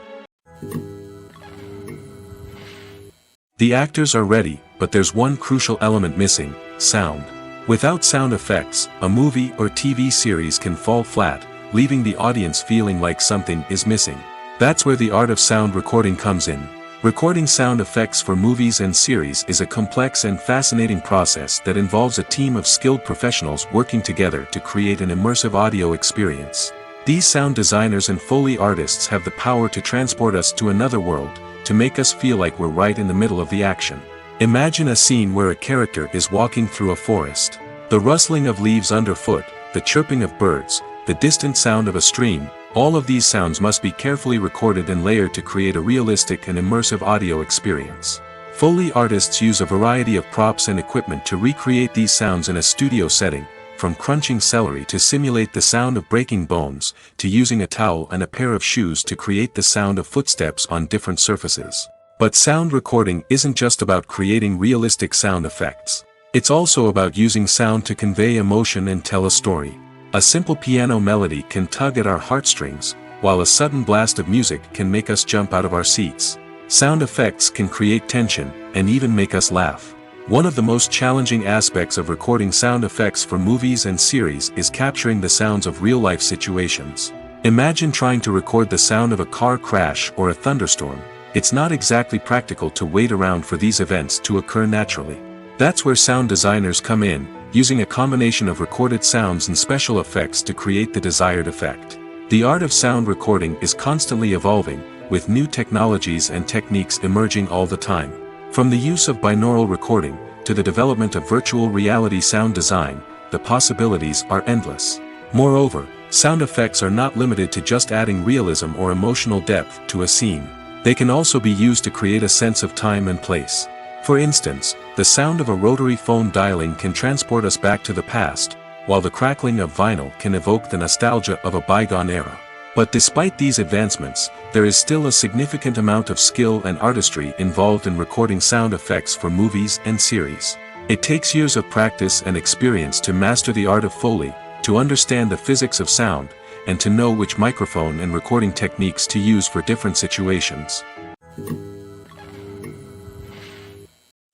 The actors are ready, but there's one crucial element missing: sound. Without sound effects, a movie or TV series can fall flat, leaving the audience feeling like something is missing. That's where the art of sound recording comes in. Recording sound effects for movies and series is a complex and fascinating process that involves a team of skilled professionals working together to create an immersive audio experience. These sound designers and Foley artists have the power to transport us to another world, to make us feel like we're right in the middle of the action. Imagine a scene where a character is walking through a forest. The rustling of leaves underfoot, the chirping of birds, the distant sound of a stream, all of these sounds must be carefully recorded and layered to create a realistic and immersive audio experience. Foley artists use a variety of props and equipment to recreate these sounds in a studio setting, from crunching celery to simulate the sound of breaking bones, to using a towel and a pair of shoes to create the sound of footsteps on different surfaces. But sound recording isn't just about creating realistic sound effects. It's also about using sound to convey emotion and tell a story. A simple piano melody can tug at our heartstrings, while a sudden blast of music can make us jump out of our seats. Sound effects can create tension, and even make us laugh. One of the most challenging aspects of recording sound effects for movies and series is capturing the sounds of real-life situations. Imagine trying to record the sound of a car crash or a thunderstorm. It's not exactly practical to wait around for these events to occur naturally. That's where sound designers come in, using a combination of recorded sounds and special effects to create the desired effect. The art of sound recording is constantly evolving, with new technologies and techniques emerging all the time. From the use of binaural recording, to the development of virtual reality sound design, the possibilities are endless. Moreover, sound effects are not limited to just adding realism or emotional depth to a scene. They can also be used to create a sense of time and place. For instance, the sound of a rotary phone dialing can transport us back to the past, while the crackling of vinyl can evoke the nostalgia of a bygone era. But despite these advancements, there is still a significant amount of skill and artistry involved in recording sound effects for movies and series. It takes years of practice and experience to master the art of Foley, to understand the physics of sound, and to know which microphone and recording techniques to use for different situations.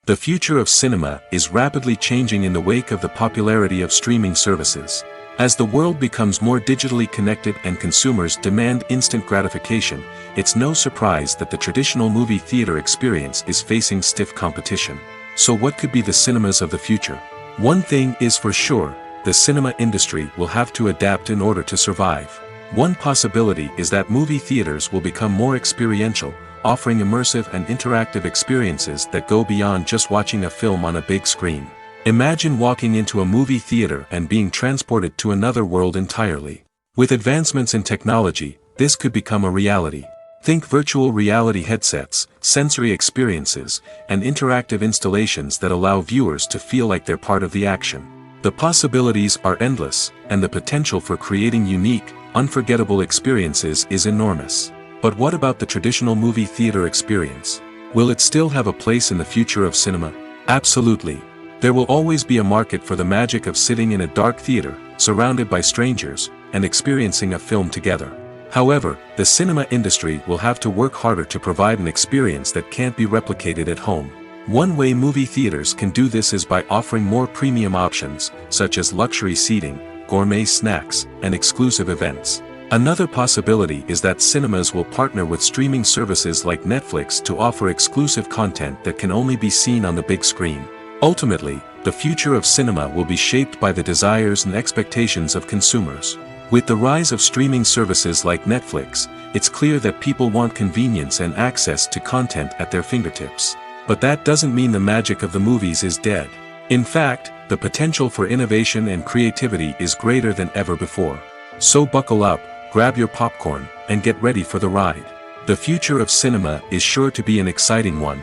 The future of cinema is rapidly changing in the wake of the popularity of streaming services. As the world becomes more digitally connected and consumers demand instant gratification, it's no surprise that the traditional movie theater experience is facing stiff competition. So what could be the cinemas of the future? One thing is for sure, the cinema industry will have to adapt in order to survive. One possibility is that movie theaters will become more experiential, offering immersive and interactive experiences that go beyond just watching a film on a big screen. Imagine walking into a movie theater and being transported to another world entirely. With advancements in technology, this could become a reality. Think virtual reality headsets, sensory experiences, and interactive installations that allow viewers to feel like they're part of the action. The possibilities are endless, and the potential for creating unique, unforgettable experiences is enormous. But what about the traditional movie theater experience? Will it still have a place in the future of cinema? Absolutely. There will always be a market for the magic of sitting in a dark theater, surrounded by strangers, and experiencing a film together. However, the cinema industry will have to work harder to provide an experience that can't be replicated at home. One way movie theaters can do this is by offering more premium options, such as luxury seating, gourmet snacks, and exclusive events. Another possibility is that cinemas will partner with streaming services like Netflix to offer exclusive content that can only be seen on the big screen. Ultimately, the future of cinema will be shaped by the desires and expectations of consumers. With the rise of streaming services like Netflix, it's clear that people want convenience and access to content at their fingertips. But that doesn't mean the magic of the movies is dead. In fact, the potential for innovation and creativity is greater than ever before. So buckle up, grab your popcorn, and get ready for the ride. The future of cinema is sure to be an exciting one.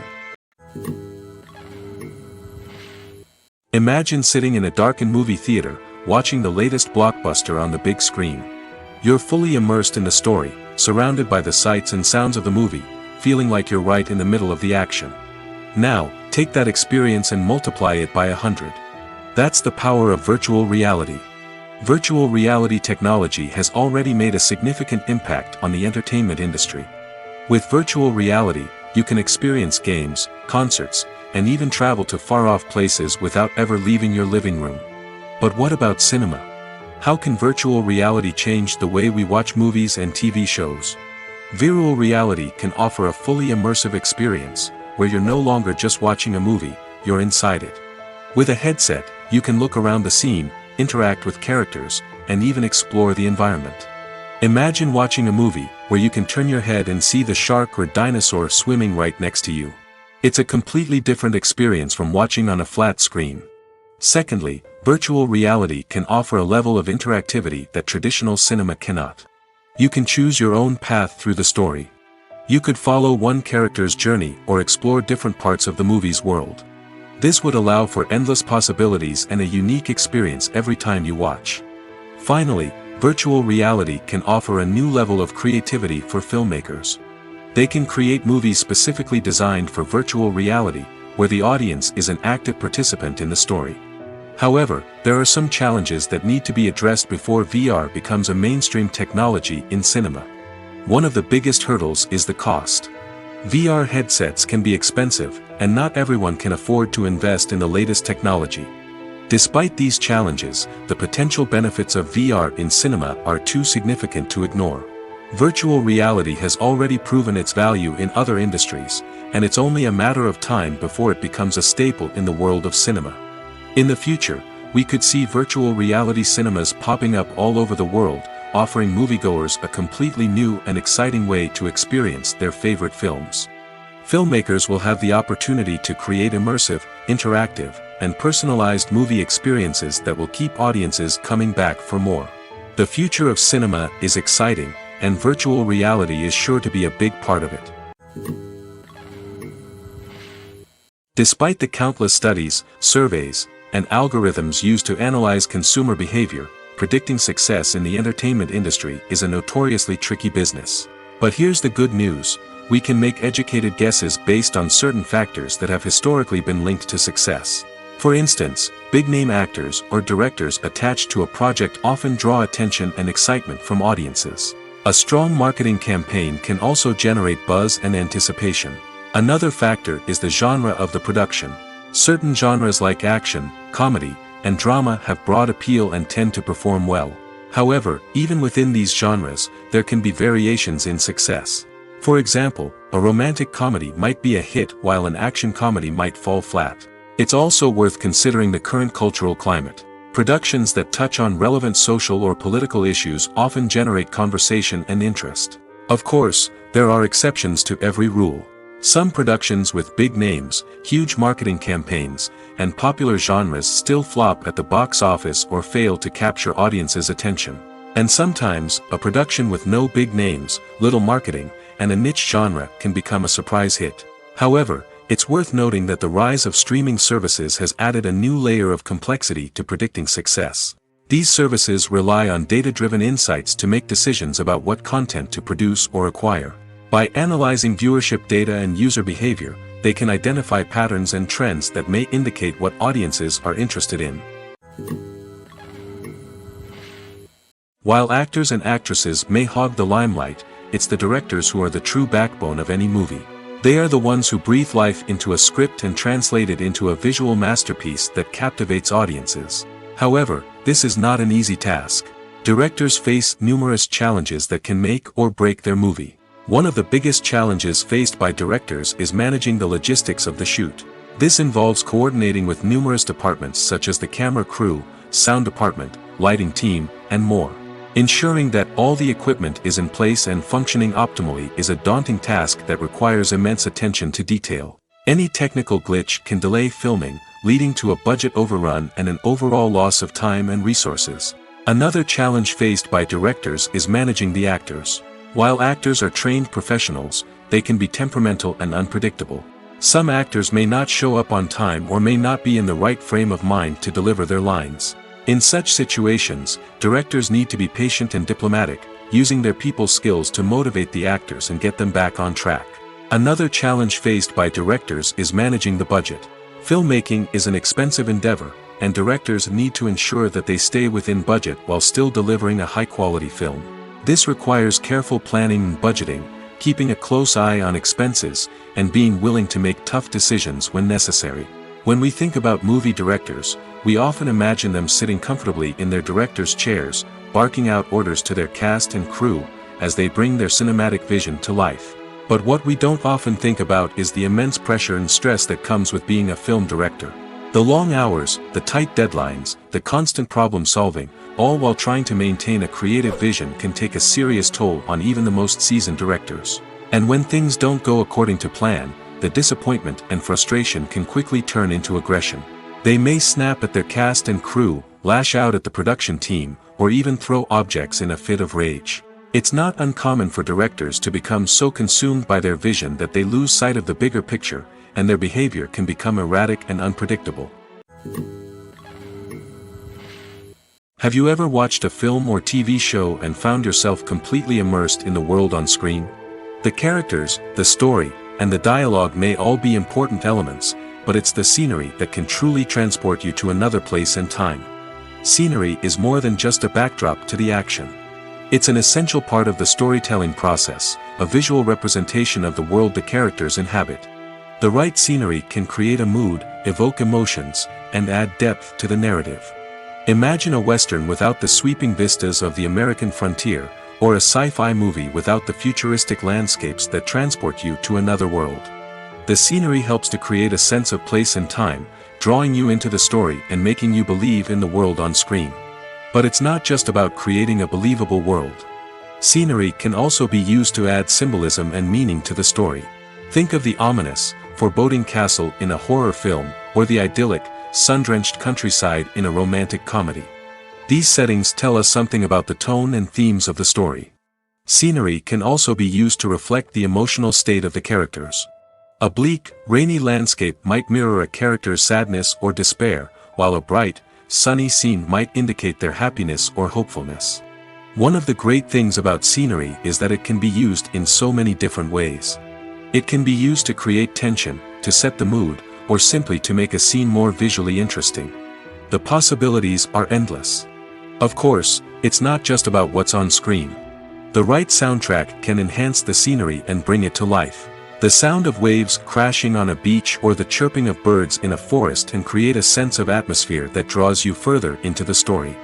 Imagine sitting in a darkened movie theater, watching the latest blockbuster on the big screen. You're fully immersed in the story, surrounded by the sights and sounds of the movie, feeling like you're right in the middle of the action. Now, take that experience and multiply it by 100. That's the power of virtual reality. Virtual reality technology has already made a significant impact on the entertainment industry. With virtual reality, you can experience games, concerts, and even travel to far-off places without ever leaving your living room. But what about cinema? How can virtual reality change the way we watch movies and TV shows? Virtual reality can offer a fully immersive experience, where you're no longer just watching a movie, you're inside it. With a headset, you can look around the scene, interact with characters, and even explore the environment. Imagine watching a movie, where you can turn your head and see the shark or dinosaur swimming right next to you. It's a completely different experience from watching on a flat screen. Secondly, virtual reality can offer a level of interactivity that traditional cinema cannot. You can choose your own path through the story. You could follow one character's journey or explore different parts of the movie's world. This would allow for endless possibilities and a unique experience every time you watch. Finally, virtual reality can offer a new level of creativity for filmmakers. They can create movies specifically designed for virtual reality, where the audience is an active participant in the story. However, there are some challenges that need to be addressed before VR becomes a mainstream technology in cinema. One of the biggest hurdles is the cost. VR headsets can be expensive, and not everyone can afford to invest in the latest technology. Despite these challenges, the potential benefits of VR in cinema are too significant to ignore. Virtual reality has already proven its value in other industries, and it's only a matter of time before it becomes a staple in the world of cinema. In the future, we could see virtual reality cinemas popping up all over the world, offering moviegoers a completely new and exciting way to experience their favorite films. Filmmakers will have the opportunity to create immersive, interactive, and personalized movie experiences that will keep audiences coming back for more. The future of cinema is exciting, and virtual reality is sure to be a big part of it. Despite the countless studies, surveys, and algorithms used to analyze consumer behavior, predicting success in the entertainment industry is a notoriously tricky business. But here's the good news: we can make educated guesses based on certain factors that have historically been linked to success. For instance, big-name actors or directors attached to a project often draw attention and excitement from audiences. A strong marketing campaign can also generate buzz and anticipation. Another factor is the genre of the production. Certain genres like action, comedy, and drama have broad appeal and tend to perform well. However, even within these genres, there can be variations in success. For example, a romantic comedy might be a hit while an action comedy might fall flat. It's also worth considering the current cultural climate. Productions that touch on relevant social or political issues often generate conversation and interest. Of course, there are exceptions to every rule. Some productions with big names, huge marketing campaigns, and popular genres still flop at the box office or fail to capture audiences' attention. And sometimes, a production with no big names, little marketing, and a niche genre can become a surprise hit. However, it's worth noting that the rise of streaming services has added a new layer of complexity to predicting success. These services rely on data-driven insights to make decisions about what content to produce or acquire. By analyzing viewership data and user behavior, they can identify patterns and trends that may indicate what audiences are interested in. While actors and actresses may hog the limelight, it's the directors who are the true backbone of any movie. They are the ones who breathe life into a script and translate it into a visual masterpiece that captivates audiences. However, this is not an easy task. Directors face numerous challenges that can make or break their movie. One of the biggest challenges faced by directors is managing the logistics of the shoot. This involves coordinating with numerous departments such as the camera crew, sound department, lighting team, and more. Ensuring that all the equipment is in place and functioning optimally is a daunting task that requires immense attention to detail. Any technical glitch can delay filming, leading to a budget overrun and an overall loss of time and resources. Another challenge faced by directors is managing the actors. While actors are trained professionals, they can be temperamental and unpredictable. Some actors may not show up on time or may not be in the right frame of mind to deliver their lines. In such situations, directors need to be patient and diplomatic, using their people skills to motivate the actors and get them back on track. Another challenge faced by directors is managing the budget. Filmmaking is an expensive endeavor, and directors need to ensure that they stay within budget while still delivering a high-quality film. This requires careful planning and budgeting, keeping a close eye on expenses, and being willing to make tough decisions when necessary. When we think about movie directors, we often imagine them sitting comfortably in their director's chairs, barking out orders to their cast and crew, as they bring their cinematic vision to life. But what we don't often think about is the immense pressure and stress that comes with being a film director. The long hours, the tight deadlines, the constant problem solving, all while trying to maintain a creative vision can take a serious toll on even the most seasoned directors. And when things don't go according to plan, the disappointment and frustration can quickly turn into aggression. They may snap at their cast and crew, lash out at the production team, or even throw objects in a fit of rage. It's not uncommon for directors to become so consumed by their vision that they lose sight of the bigger picture, and their behavior can become erratic and unpredictable. Have you ever watched a film or TV show and found yourself completely immersed in the world on screen? The characters, the story, and the dialogue may all be important elements, but it's the scenery that can truly transport you to another place and time. Scenery is more than just a backdrop to the action. It's an essential part of the storytelling process, a visual representation of the world the characters inhabit. The right scenery can create a mood, evoke emotions, and add depth to the narrative. Imagine a Western without the sweeping vistas of the American frontier, or a sci-fi movie without the futuristic landscapes that transport you to another world. The scenery helps to create a sense of place and time, drawing you into the story and making you believe in the world on screen. But it's not just about creating a believable world. Scenery can also be used to add symbolism and meaning to the story. Think of the ominous, foreboding castle in a horror film, or the idyllic, sun-drenched countryside in a romantic comedy. These settings tell us something about the tone and themes of the story. Scenery can also be used to reflect the emotional state of the characters. A bleak, rainy landscape might mirror a character's sadness or despair, while a bright, sunny scene might indicate their happiness or hopefulness. One of the great things about scenery is that it can be used in so many different ways. It can be used to create tension, to set the mood, or simply to make a scene more visually interesting. The possibilities are endless. Of course, it's not just about what's on screen. The right soundtrack can enhance the scenery and bring it to life. The sound of waves crashing on a beach or the chirping of birds in a forest can create a sense of atmosphere that draws you further into the story.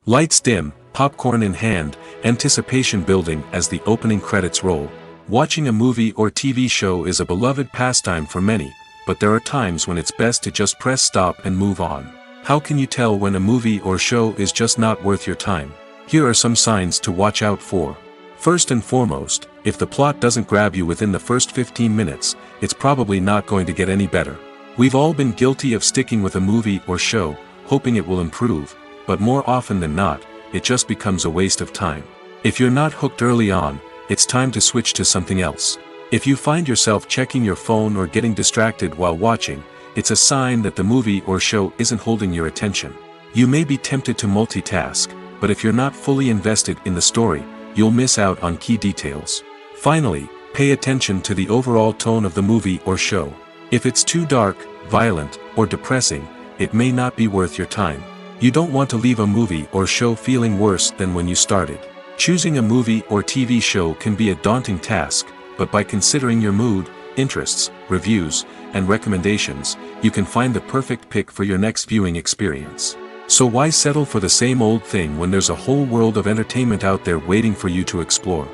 Lights dim, popcorn in hand, anticipation building as the opening credits roll. Watching a movie or TV show is a beloved pastime for many, but there are times when it's best to just press stop and move on. How can you tell when a movie or show is just not worth your time? Here are some signs to watch out for. First and foremost, if the plot doesn't grab you within the first 15 minutes, it's probably not going to get any better. We've all been guilty of sticking with a movie or show, hoping it will improve, but more often than not, it just becomes a waste of time. If you're not hooked early on, it's time to switch to something else. If you find yourself checking your phone or getting distracted while watching, it's a sign that the movie or show isn't holding your attention. You may be tempted to multitask, but if you're not fully invested in the story, you'll miss out on key details. Finally, pay attention to the overall tone of the movie or show. If it's too dark, violent, or depressing, it may not be worth your time. You don't want to leave a movie or show feeling worse than when you started. Choosing a movie or TV show can be a daunting task, but by considering your mood, interests, reviews, and recommendations, you can find the perfect pick for your next viewing experience. So why settle for the same old thing when there's a whole world of entertainment out there waiting for you to explore?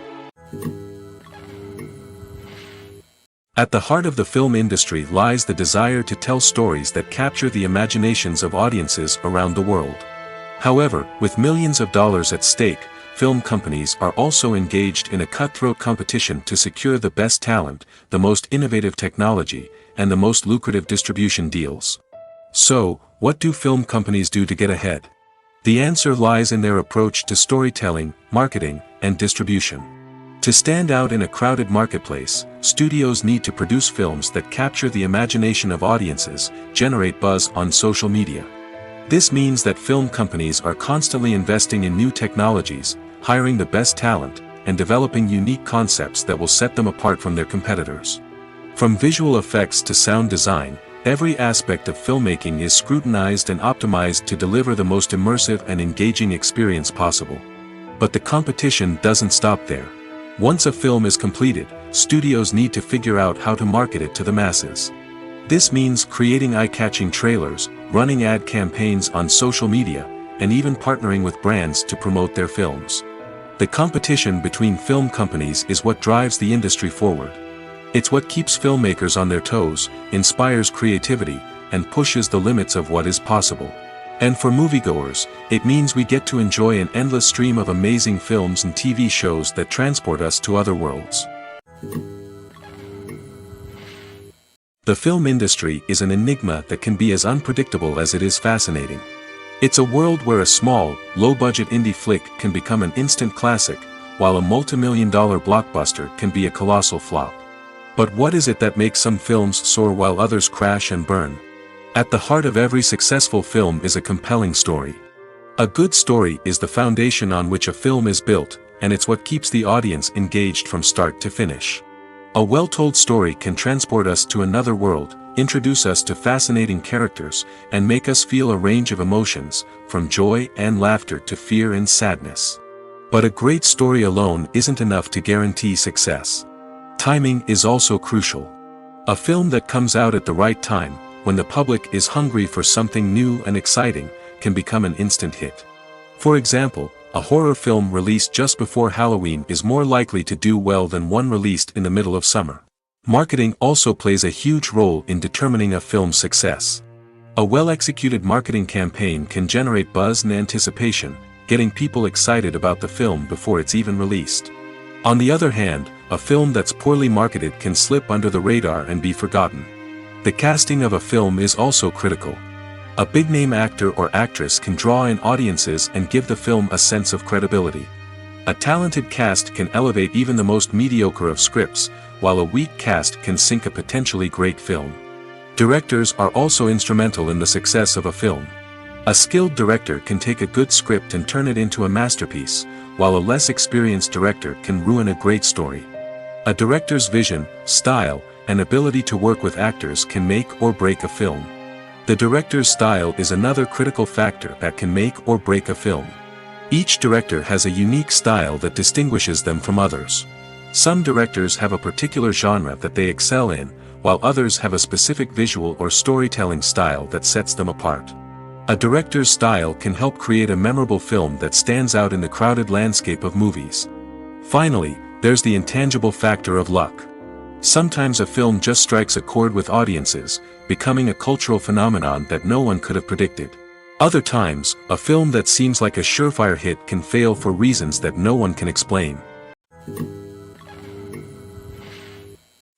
At the heart of the film industry lies the desire to tell stories that capture the imaginations of audiences around the world. However, with millions of dollars at stake, film companies are also engaged in a cutthroat competition to secure the best talent, the most innovative technology, and the most lucrative distribution deals. So, what do film companies do to get ahead? The answer lies in their approach to storytelling, marketing, and distribution. To stand out in a crowded marketplace, studios need to produce films that capture the imagination of audiences, generate buzz on social media. This means that film companies are constantly investing in new technologies, hiring the best talent, and developing unique concepts that will set them apart from their competitors. From visual effects to sound design, every aspect of filmmaking is scrutinized and optimized to deliver the most immersive and engaging experience possible. But the competition doesn't stop there. Once a film is completed, studios need to figure out how to market it to the masses. This means creating eye-catching trailers, running ad campaigns on social media, and even partnering with brands to promote their films. The competition between film companies is what drives the industry forward. It's what keeps filmmakers on their toes, inspires creativity, and pushes the limits of what is possible. And for moviegoers, it means we get to enjoy an endless stream of amazing films and TV shows that transport us to other worlds. The film industry is an enigma that can be as unpredictable as it is fascinating. It's a world where a small, low-budget indie flick can become an instant classic, while a multi-million-dollar blockbuster can be a colossal flop. But what is it that makes some films soar while others crash and burn? At the heart of every successful film is a compelling story. A good story is the foundation on which a film is built, and it's what keeps the audience engaged from start to finish. A well-told story can transport us to another world, introduce us to fascinating characters, and make us feel a range of emotions, from joy and laughter to fear and sadness. But a great story alone isn't enough to guarantee success. Timing is also crucial. A film that comes out at the right time, when the public is hungry for something new and exciting, can become an instant hit. For example, a horror film released just before Halloween is more likely to do well than one released in the middle of summer. Marketing also plays a huge role in determining a film's success. A well-executed marketing campaign can generate buzz and anticipation, getting people excited about the film before it's even released. On the other hand, a film that's poorly marketed can slip under the radar and be forgotten. The casting of a film is also critical. A big-name actor or actress can draw in audiences and give the film a sense of credibility. A talented cast can elevate even the most mediocre of scripts, while a weak cast can sink a potentially great film. Directors are also instrumental in the success of a film. A skilled director can take a good script and turn it into a masterpiece, while a less experienced director can ruin a great story. A director's vision, style, and ability to work with actors can make or break a film. The director's style is another critical factor that can make or break a film. Each director has a unique style that distinguishes them from others. Some directors have a particular genre that they excel in, while others have a specific visual or storytelling style that sets them apart. A director's style can help create a memorable film that stands out in the crowded landscape of movies. Finally, there's the intangible factor of luck. Sometimes a film just strikes a chord with audiences, becoming a cultural phenomenon that no one could have predicted. Other times, a film that seems like a surefire hit can fail for reasons that no one can explain.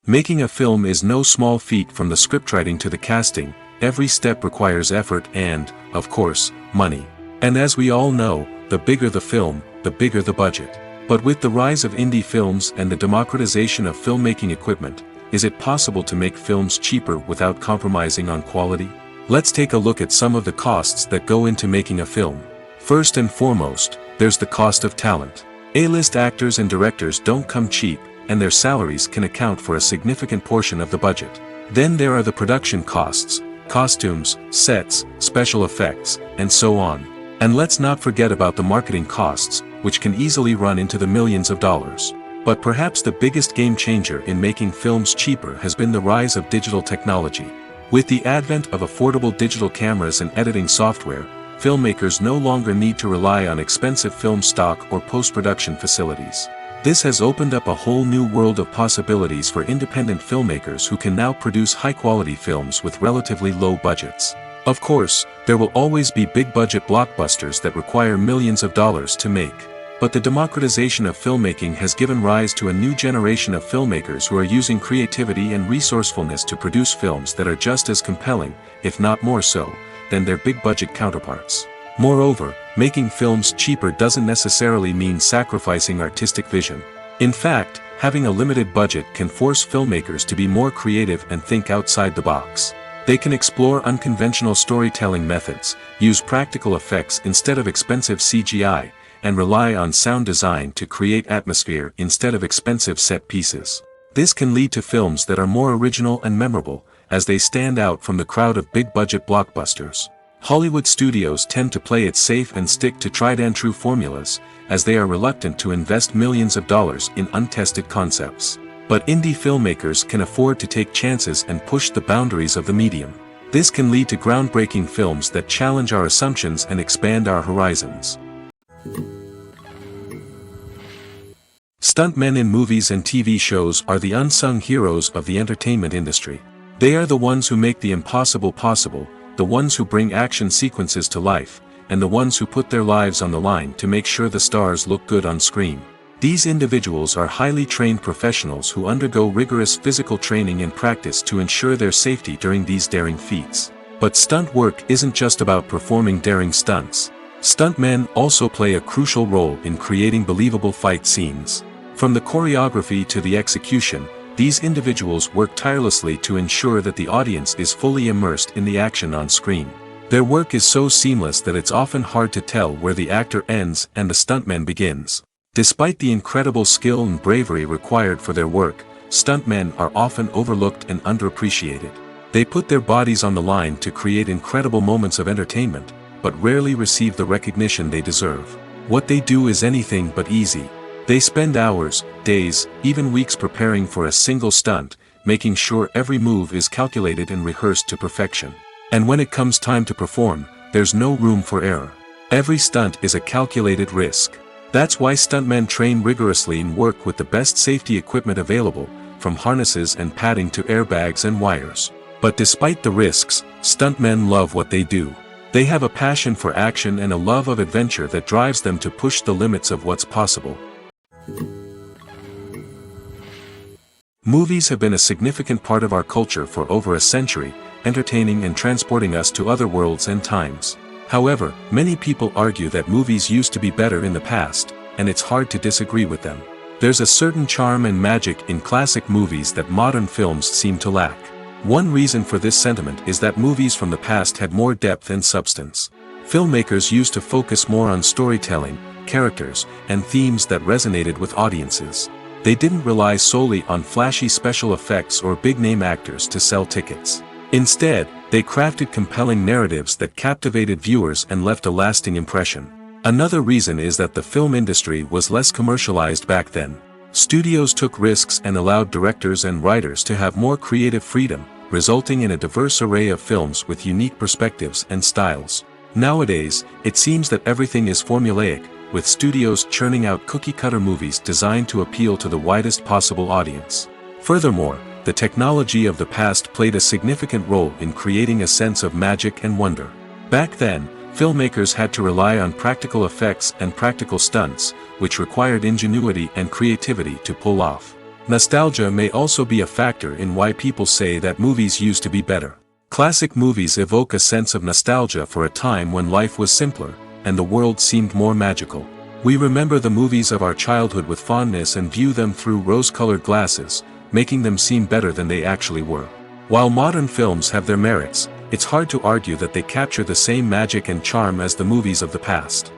Making a film is no small feat. From the scriptwriting to the casting, every step requires effort and, of course, money. And as we all know, the bigger the film, the bigger the budget. But with the rise of indie films and the democratization of filmmaking equipment, is it possible to make films cheaper without compromising on quality? Let's take a look at some of the costs that go into making a film. First and foremost, there's the cost of talent. A-list actors and directors don't come cheap, and their salaries can account for a significant portion of the budget. Then there are the production costs, costumes, sets, special effects, and so on. And let's not forget about the marketing costs, which can easily run into the millions of dollars. But perhaps the biggest game changer in making films cheaper has been the rise of digital technology. With the advent of affordable digital cameras and editing software, filmmakers no longer need to rely on expensive film stock or post-production facilities. This has opened up a whole new world of possibilities for independent filmmakers who can now produce high-quality films with relatively low budgets. Of course, there will always be big-budget blockbusters that require millions of dollars to make. But the democratization of filmmaking has given rise to a new generation of filmmakers who are using creativity and resourcefulness to produce films that are just as compelling, if not more so, than their big-budget counterparts. Moreover, making films cheaper doesn't necessarily mean sacrificing artistic vision. In fact, having a limited budget can force filmmakers to be more creative and think outside the box. They can explore unconventional storytelling methods, use practical effects instead of expensive CGI, and rely on sound design to create atmosphere instead of expensive set pieces. This can lead to films that are more original and memorable, as they stand out from the crowd of big-budget blockbusters. Hollywood studios tend to play it safe and stick to tried-and-true formulas, as they are reluctant to invest millions of dollars in untested concepts. But indie filmmakers can afford to take chances and push the boundaries of the medium. This can lead to groundbreaking films that challenge our assumptions and expand our horizons. Stuntmen in movies and TV shows are the unsung heroes of the entertainment industry. They are the ones who make the impossible possible, the ones who bring action sequences to life, and the ones who put their lives on the line to make sure the stars look good on screen. These individuals are highly trained professionals who undergo rigorous physical training and practice to ensure their safety during these daring feats. But stunt work isn't just about performing daring stunts. Stuntmen also play a crucial role in creating believable fight scenes. From the choreography to the execution, these individuals work tirelessly to ensure that the audience is fully immersed in the action on screen. Their work is so seamless that it's often hard to tell where the actor ends and the stuntman begins. Despite the incredible skill and bravery required for their work, stuntmen are often overlooked and underappreciated. They put their bodies on the line to create incredible moments of entertainment, but rarely receive the recognition they deserve. What they do is anything but easy. They spend hours, days, even weeks preparing for a single stunt, making sure every move is calculated and rehearsed to perfection. And when it comes time to perform, there's no room for error. Every stunt is a calculated risk. That's why stuntmen train rigorously and work with the best safety equipment available, from harnesses and padding to airbags and wires. But despite the risks, stuntmen love what they do. They have a passion for action and a love of adventure that drives them to push the limits of what's possible. Movies have been a significant part of our culture for over a century, entertaining and transporting us to other worlds and times. However, many people argue that movies used to be better in the past, and it's hard to disagree with them. There's a certain charm and magic in classic movies that modern films seem to lack. One reason for this sentiment is that movies from the past had more depth and substance. Filmmakers used to focus more on storytelling, characters, and themes that resonated with audiences. They didn't rely solely on flashy special effects or big-name actors to sell tickets. Instead, they crafted compelling narratives that captivated viewers and left a lasting impression. Another reason is that the film industry was less commercialized back then. Studios took risks and allowed directors and writers to have more creative freedom, resulting in a diverse array of films with unique perspectives and styles. Nowadays, it seems that everything is formulaic, with studios churning out cookie-cutter movies designed to appeal to the widest possible audience. Furthermore, the technology of the past played a significant role in creating a sense of magic and wonder. Back then, filmmakers had to rely on practical effects and practical stunts, which required ingenuity and creativity to pull off. Nostalgia may also be a factor in why people say that movies used to be better. Classic movies evoke a sense of nostalgia for a time when life was simpler, and the world seemed more magical. We remember the movies of our childhood with fondness and view them through rose-colored glasses, making them seem better than they actually were. While modern films have their merits, it's hard to argue that they capture the same magic and charm as the movies of the past.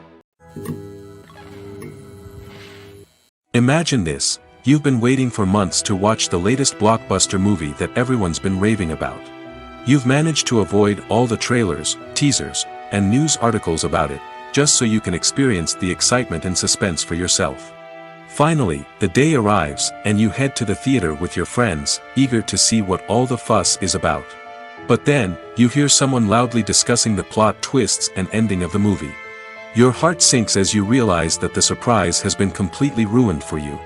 Imagine this: you've been waiting for months to watch the latest blockbuster movie that everyone's been raving about. You've managed to avoid all the trailers, teasers, and news articles about it, just so you can experience the excitement and suspense for yourself. Finally, the day arrives, and you head to the theater with your friends, eager to see what all the fuss is about. But then, you hear someone loudly discussing the plot twists and ending of the movie. Your heart sinks as you realize that the surprise has been completely ruined for you.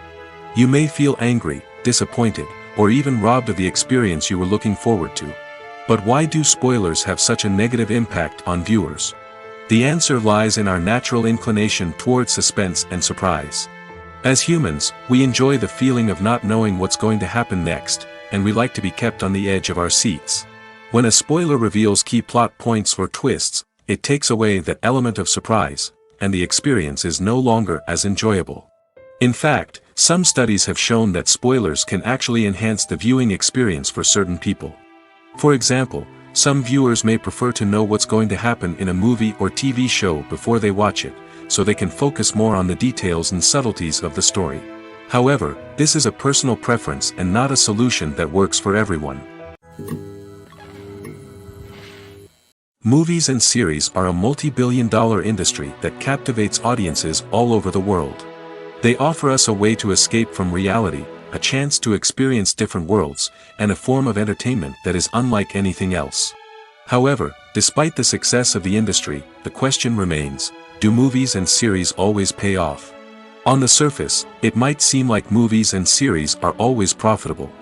You may feel angry, disappointed, or even robbed of the experience you were looking forward to. But why do spoilers have such a negative impact on viewers? The answer lies in our natural inclination toward suspense and surprise. As humans, we enjoy the feeling of not knowing what's going to happen next, and we like to be kept on the edge of our seats. When a spoiler reveals key plot points or twists, it takes away that element of surprise, and the experience is no longer as enjoyable. In fact, some studies have shown that spoilers can actually enhance the viewing experience for certain people. For example, some viewers may prefer to know what's going to happen in a movie or TV show before they watch it, so they can focus more on the details and subtleties of the story. However, this is a personal preference and not a solution that works for everyone. Movies and series are a multi-billion-dollar industry that captivates audiences all over the world. They offer us a way to escape from reality, a chance to experience different worlds, and a form of entertainment that is unlike anything else. However, despite the success of the industry, the question remains: do movies and series always pay off? On the surface, it might seem like movies and series are always profitable.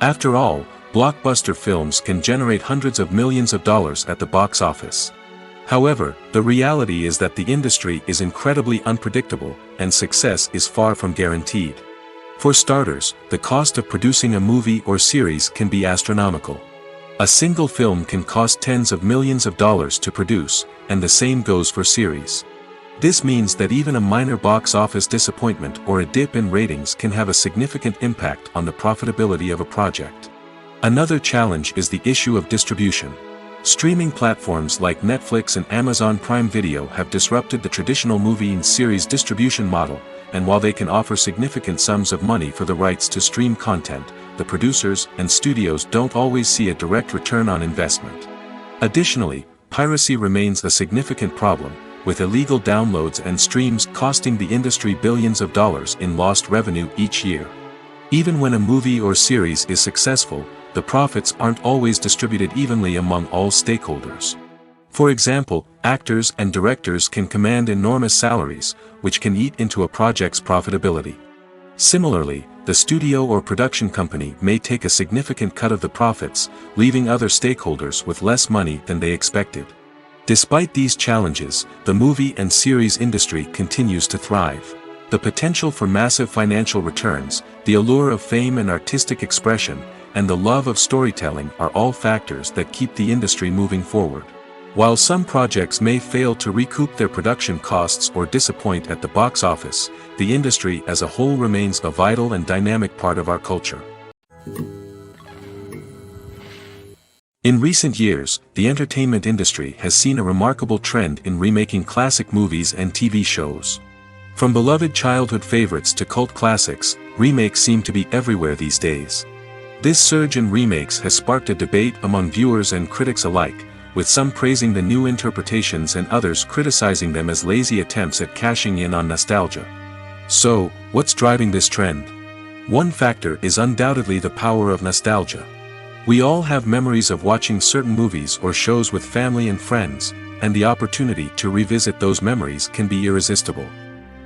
After all, blockbuster films can generate hundreds of millions of dollars at the box office. However, the reality is that the industry is incredibly unpredictable, and success is far from guaranteed. For starters, the cost of producing a movie or series can be astronomical. A single film can cost tens of millions of dollars to produce, and the same goes for series. This means that even a minor box office disappointment or a dip in ratings can have a significant impact on the profitability of a project. Another challenge is the issue of distribution. Streaming platforms like Netflix and Amazon Prime Video have disrupted the traditional movie and series distribution model, and while they can offer significant sums of money for the rights to stream content, the producers and studios don't always see a direct return on investment. Additionally, piracy remains a significant problem, with illegal downloads and streams costing the industry billions of dollars in lost revenue each year. Even when a movie or series is successful, the profits aren't always distributed evenly among all stakeholders. For example, actors and directors can command enormous salaries, which can eat into a project's profitability. Similarly, the studio or production company may take a significant cut of the profits, leaving other stakeholders with less money than they expected. Despite these challenges, the movie and series industry continues to thrive. The potential for massive financial returns, the allure of fame and artistic expression, and the love of storytelling are all factors that keep the industry moving forward. While some projects may fail to recoup their production costs or disappoint at the box office, the industry as a whole remains a vital and dynamic part of our culture. In recent years, the entertainment industry has seen a remarkable trend in remaking classic movies and TV shows. From beloved childhood favorites to cult classics, remakes seem to be everywhere these days. This surge in remakes has sparked a debate among viewers and critics alike, with some praising the new interpretations and others criticizing them as lazy attempts at cashing in on nostalgia. So, what's driving this trend? One factor is undoubtedly the power of nostalgia. We all have memories of watching certain movies or shows with family and friends, and the opportunity to revisit those memories can be irresistible.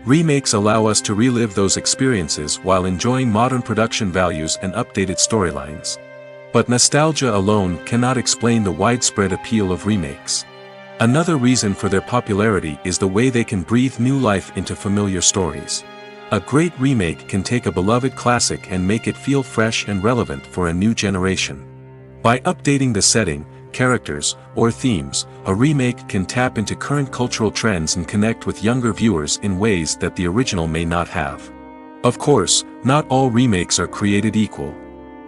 Remakes allow us to relive those experiences while enjoying modern production values and updated storylines. But nostalgia alone cannot explain the widespread appeal of remakes. Another reason for their popularity is the way they can breathe new life into familiar stories. A great remake can take a beloved classic and make it feel fresh and relevant for a new generation. By updating the setting, characters, or themes, a remake can tap into current cultural trends and connect with younger viewers in ways that the original may not have. Of course, not all remakes are created equal.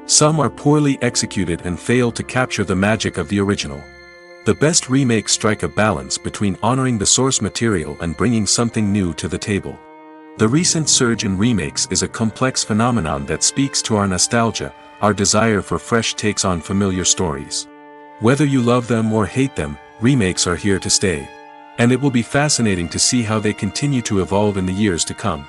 Some are poorly executed and fail to capture the magic of the original. The best remakes strike a balance between honoring the source material and bringing something new to the table. The recent surge in remakes is a complex phenomenon that speaks to our nostalgia, our desire for fresh takes on familiar stories. Whether you love them or hate them, remakes are here to stay. And it will be fascinating to see how they continue to evolve in the years to come.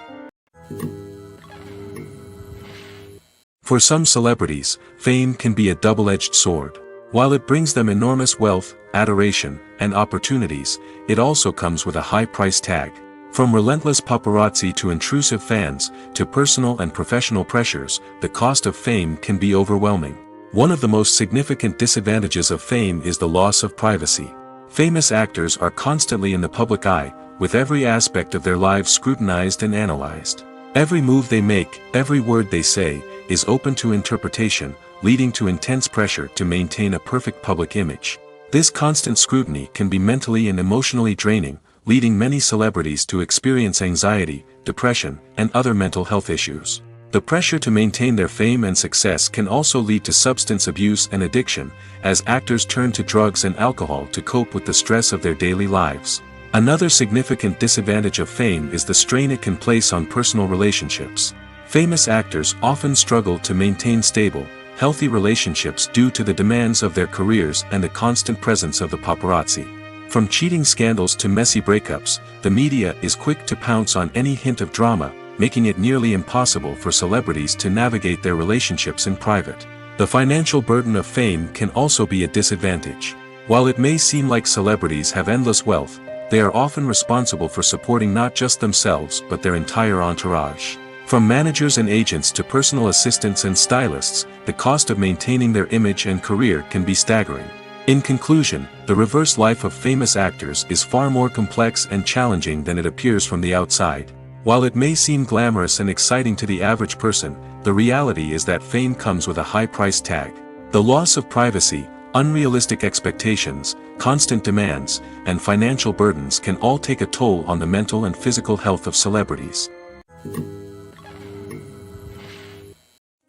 For some celebrities, fame can be a double-edged sword. While it brings them enormous wealth, adoration, and opportunities, it also comes with a high price tag. From relentless paparazzi to intrusive fans, to personal and professional pressures, the cost of fame can be overwhelming. One of the most significant disadvantages of fame is the loss of privacy. Famous actors are constantly in the public eye, with every aspect of their lives scrutinized and analyzed. Every move they make, every word they say, is open to interpretation, leading to intense pressure to maintain a perfect public image. This constant scrutiny can be mentally and emotionally draining, leading many celebrities to experience anxiety, depression, and other mental health issues. The pressure to maintain their fame and success can also lead to substance abuse and addiction, as actors turn to drugs and alcohol to cope with the stress of their daily lives. Another significant disadvantage of fame is the strain it can place on personal relationships. Famous actors often struggle to maintain stable, healthy relationships due to the demands of their careers and the constant presence of the paparazzi. From cheating scandals to messy breakups, the media is quick to pounce on any hint of drama, making it nearly impossible for celebrities to navigate their relationships in private. The financial burden of fame can also be a disadvantage. While it may seem like celebrities have endless wealth, they are often responsible for supporting not just themselves but their entire entourage. From managers and agents to personal assistants and stylists, the cost of maintaining their image and career can be staggering. In conclusion, the reverse life of famous actors is far more complex and challenging than it appears from the outside. While it may seem glamorous and exciting to the average person, the reality is that fame comes with a high price tag. The loss of privacy, unrealistic expectations, constant demands, and financial burdens can all take a toll on the mental and physical health of celebrities.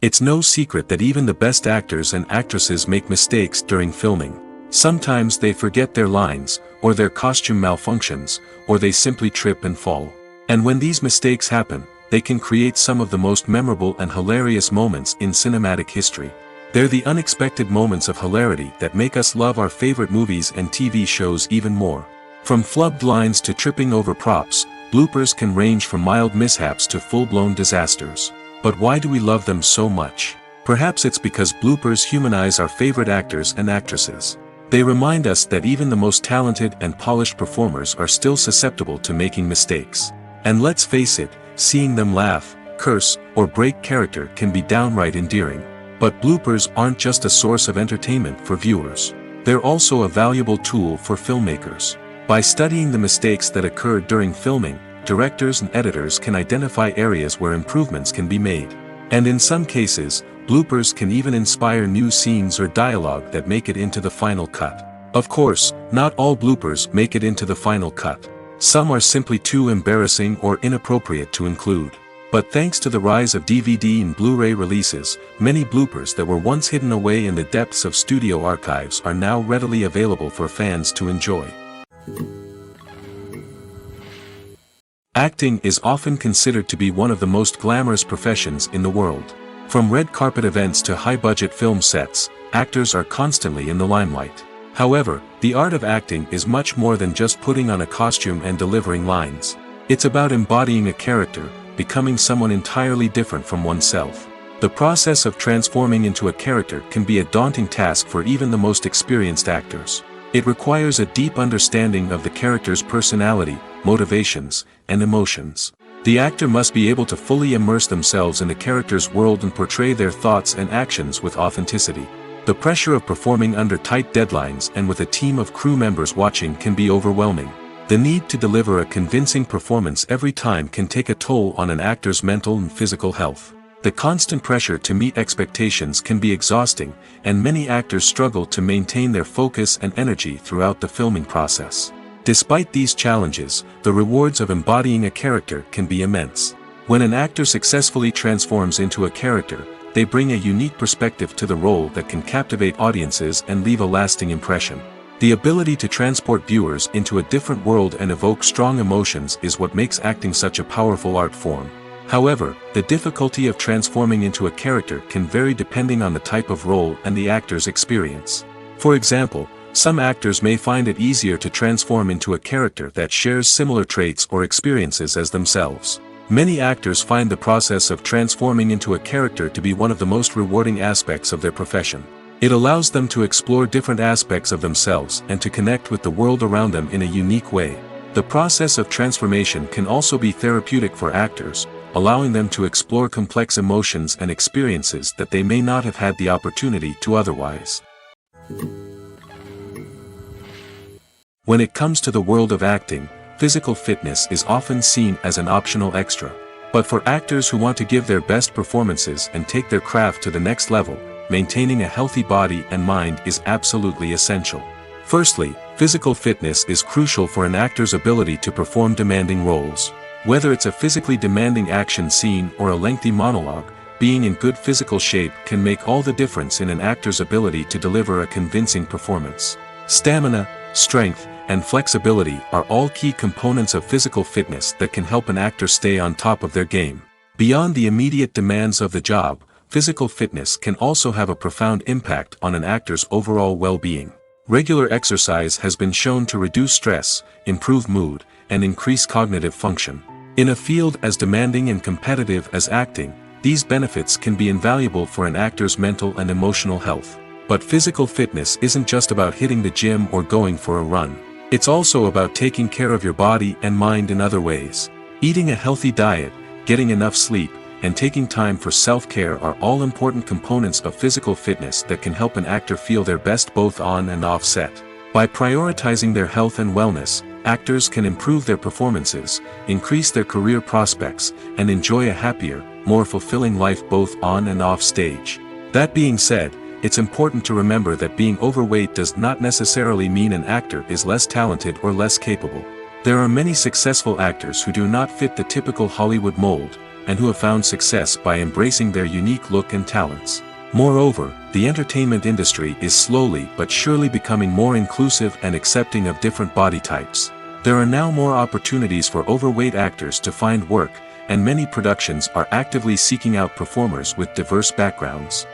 It's no secret that even the best actors and actresses make mistakes during filming. Sometimes they forget their lines, or their costume malfunctions, or they simply trip and fall. And when these mistakes happen, they can create some of the most memorable and hilarious moments in cinematic history. They're the unexpected moments of hilarity that make us love our favorite movies and TV shows even more. From flubbed lines to tripping over props, bloopers can range from mild mishaps to full-blown disasters. But why do we love them so much? Perhaps it's because bloopers humanize our favorite actors and actresses. They remind us that even the most talented and polished performers are still susceptible to making mistakes. And let's face it, seeing them laugh, curse, or break character can be downright endearing. But bloopers aren't just a source of entertainment for viewers. They're also a valuable tool for filmmakers. By studying the mistakes that occurred during filming, directors and editors can identify areas where improvements can be made. And in some cases, bloopers can even inspire new scenes or dialogue that make it into the final cut. Of course, not all bloopers make it into the final cut. Some are simply too embarrassing or inappropriate to include. But thanks to the rise of DVD and Blu-ray releases, many bloopers that were once hidden away in the depths of studio archives are now readily available for fans to enjoy. Acting is often considered to be one of the most glamorous professions in the world. From red carpet events to high-budget film sets, actors are constantly in the limelight. However, the art of acting is much more than just putting on a costume and delivering lines. It's about embodying a character, becoming someone entirely different from oneself. The process of transforming into a character can be a daunting task for even the most experienced actors. It requires a deep understanding of the character's personality, motivations, and emotions. The actor must be able to fully immerse themselves in the character's world and portray their thoughts and actions with authenticity. The pressure of performing under tight deadlines and with a team of crew members watching can be overwhelming. The need to deliver a convincing performance every time can take a toll on an actor's mental and physical health. The constant pressure to meet expectations can be exhausting, and many actors struggle to maintain their focus and energy throughout the filming process. Despite these challenges, the rewards of embodying a character can be immense. When an actor successfully transforms into a character, they bring a unique perspective to the role that can captivate audiences and leave a lasting impression. The ability to transport viewers into a different world and evoke strong emotions is what makes acting such a powerful art form. However, the difficulty of transforming into a character can vary depending on the type of role and the actor's experience. For example, some actors may find it easier to transform into a character that shares similar traits or experiences as themselves. Many actors find the process of transforming into a character to be one of the most rewarding aspects of their profession. It allows them to explore different aspects of themselves and to connect with the world around them in a unique way. The process of transformation can also be therapeutic for actors, allowing them to explore complex emotions and experiences that they may not have had the opportunity to otherwise. When it comes to the world of acting, physical fitness is often seen as an optional extra. But for actors who want to give their best performances and take their craft to the next level, maintaining a healthy body and mind is absolutely essential. Firstly, physical fitness is crucial for an actor's ability to perform demanding roles. Whether it's a physically demanding action scene or a lengthy monologue, being in good physical shape can make all the difference in an actor's ability to deliver a convincing performance. Stamina, strength, and flexibility are all key components of physical fitness that can help an actor stay on top of their game. Beyond the immediate demands of the job, physical fitness can also have a profound impact on an actor's overall well-being. Regular exercise has been shown to reduce stress, improve mood, and increase cognitive function. In a field as demanding and competitive as acting, these benefits can be invaluable for an actor's mental and emotional health. But physical fitness isn't just about hitting the gym or going for a run. It's also about taking care of your body and mind in other ways. Eating a healthy diet, getting enough sleep, and taking time for self-care are all important components of physical fitness that can help an actor feel their best both on and off set. By prioritizing their health and wellness, actors can improve their performances, increase their career prospects, and enjoy a happier, more fulfilling life both on and off stage. That being said, it's important to remember that being overweight does not necessarily mean an actor is less talented or less capable. There are many successful actors who do not fit the typical Hollywood mold, and who have found success by embracing their unique look and talents. Moreover, the entertainment industry is slowly but surely becoming more inclusive and accepting of different body types. There are now more opportunities for overweight actors to find work, and many productions are actively seeking out performers with diverse backgrounds.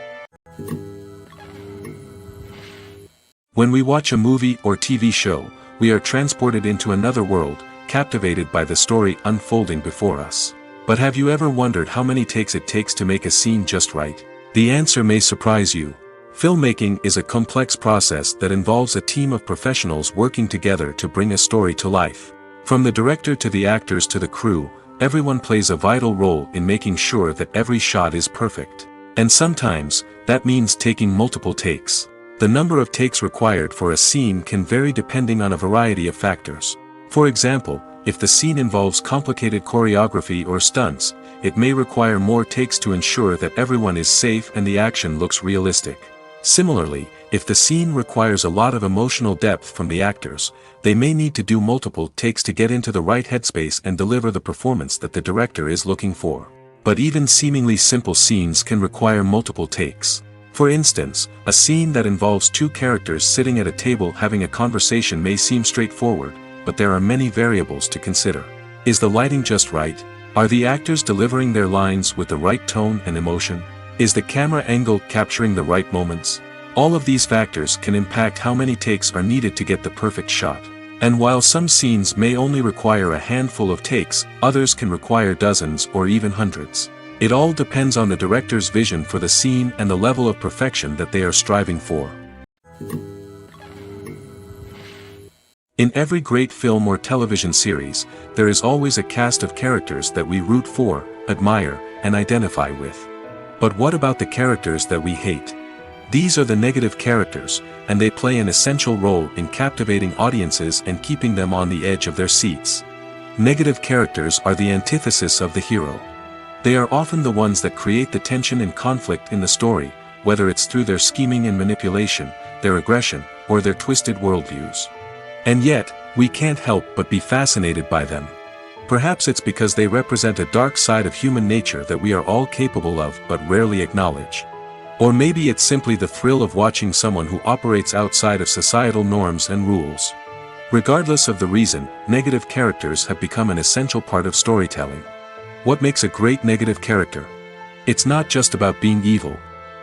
When we watch a movie or TV show, we are transported into another world, captivated by the story unfolding before us. But have you ever wondered how many takes it takes to make a scene just right? The answer may surprise you. Filmmaking is a complex process that involves a team of professionals working together to bring a story to life. From the director to the actors to the crew, everyone plays a vital role in making sure that every shot is perfect. And sometimes, that means taking multiple takes. The number of takes required for a scene can vary depending on a variety of factors. For example, If the scene involves complicated choreography or stunts, it may require more takes to ensure that everyone is safe and the action looks realistic. Similarly, if the scene requires a lot of emotional depth from the actors, they may need to do multiple takes to get into the right headspace and deliver the performance that the director is looking for. But even seemingly simple scenes can require multiple takes. For instance, a scene that involves two characters sitting at a table having a conversation may seem straightforward, but there are many variables to consider. Is the lighting just right? Are the actors delivering their lines with the right tone and emotion? Is the camera angle capturing the right moments? All of these factors can impact how many takes are needed to get the perfect shot. And while some scenes may only require a handful of takes, others can require dozens or even hundreds. It all depends on the director's vision for the scene and the level of perfection that they are striving for. In every great film or television series, there is always a cast of characters that we root for, admire, and identify with. But what about the characters that we hate? These are the negative characters, and they play an essential role in captivating audiences and keeping them on the edge of their seats. Negative characters are the antithesis of the hero. They are often the ones that create the tension and conflict in the story, whether it's through their scheming and manipulation, their aggression, or their twisted worldviews. And yet, we can't help but be fascinated by them. Perhaps it's because they represent a dark side of human nature that we are all capable of but rarely acknowledge. Or maybe it's simply the thrill of watching someone who operates outside of societal norms and rules. Regardless of the reason, negative characters have become an essential part of storytelling. What makes a great negative character? It's not just about being evil.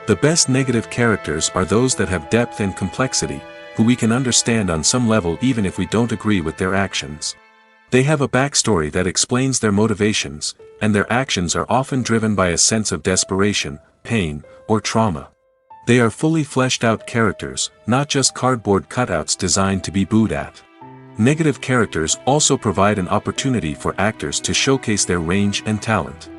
The best negative characters are those that have depth and complexity, who we can understand on some level even if we don't agree with their actions. They have a backstory that explains their motivations, and their actions are often driven by a sense of desperation, pain, or trauma. They are fully fleshed out characters, not just cardboard cutouts designed to be booed at. Negative characters also provide an opportunity for actors to showcase their range and talent.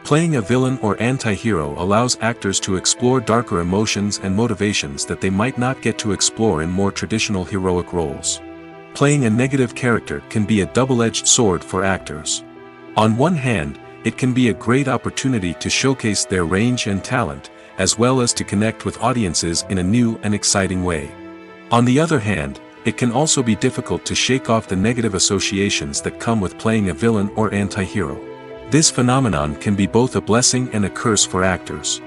Playing a villain or anti-hero allows actors to explore darker emotions and motivations that they might not get to explore in more traditional heroic roles. Playing a negative character can be a double-edged sword for actors. On one hand, it can be a great opportunity to showcase their range and talent, as well as to connect with audiences in a new and exciting way. On the other hand, it can also be difficult to shake off the negative associations that come with playing a villain or anti-hero. This phenomenon can be both a blessing and a curse for actors.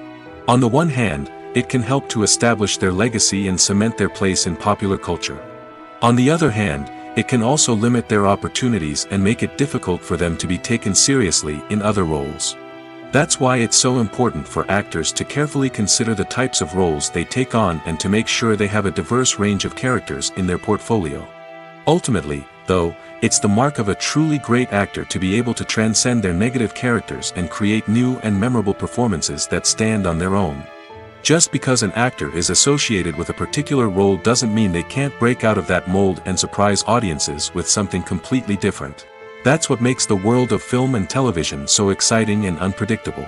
On the one hand, it can help to establish their legacy and cement their place in popular culture. On the other hand, it can also limit their opportunities and make it difficult for them to be taken seriously in other roles. That's why it's so important for actors to carefully consider the types of roles they take on and to make sure they have a diverse range of characters in their portfolio. Ultimately, though, it's the mark of a truly great actor to be able to transcend their negative characters and create new and memorable performances that stand on their own. Just because an actor is associated with a particular role doesn't mean they can't break out of that mold and surprise audiences with something completely different. That's what makes the world of film and television so exciting and unpredictable.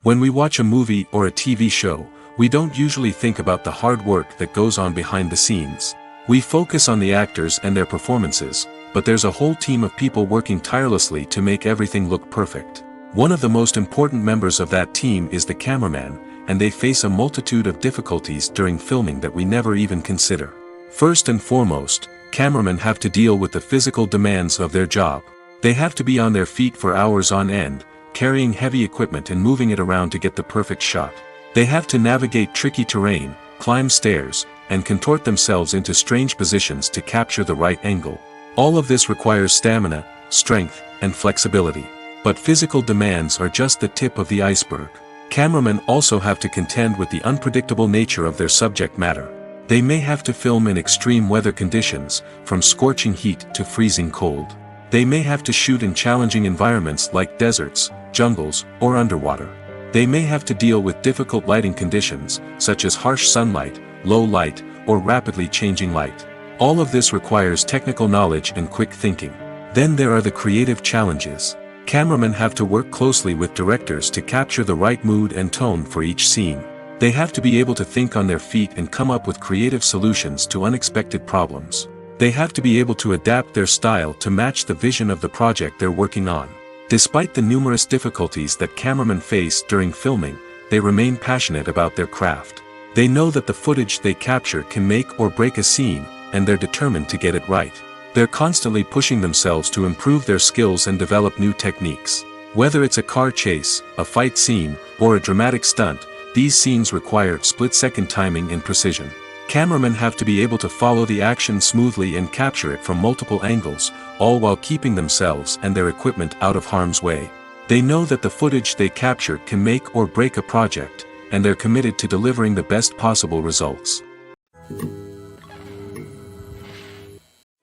When we watch a movie or a TV show, we don't usually think about the hard work that goes on behind the scenes. We focus on the actors and their performances, but there's a whole team of people working tirelessly to make everything look perfect. One of the most important members of that team is the cameraman, and they face a multitude of difficulties during filming that we never even consider. First and foremost, cameramen have to deal with the physical demands of their job. They have to be on their feet for hours on end, carrying heavy equipment and moving it around to get the perfect shot. They have to navigate tricky terrain, climb stairs, and contort themselves into strange positions to capture the right angle. All of this requires stamina, strength, and flexibility. But physical demands are just the tip of the iceberg. Cameramen also have to contend with the unpredictable nature of their subject matter. They may have to film in extreme weather conditions, from scorching heat to freezing cold. They may have to shoot in challenging environments like deserts, jungles, or underwater. They may have to deal with difficult lighting conditions, such as harsh sunlight, low light, or rapidly changing light. All of this requires technical knowledge and quick thinking. Then there are the creative challenges. Cameramen have to work closely with directors to capture the right mood and tone for each scene. They have to be able to think on their feet and come up with creative solutions to unexpected problems. They have to be able to adapt their style to match the vision of the project they're working on. Despite the numerous difficulties that cameramen face during filming, they remain passionate about their craft. They know that the footage they capture can make or break a scene, and they're determined to get it right. They're constantly pushing themselves to improve their skills and develop new techniques. Whether it's a car chase, a fight scene, or a dramatic stunt, these scenes require split-second timing and precision. Cameramen have to be able to follow the action smoothly and capture it from multiple angles, all while keeping themselves and their equipment out of harm's way. They know that the footage they capture can make or break a project, and they're committed to delivering the best possible results.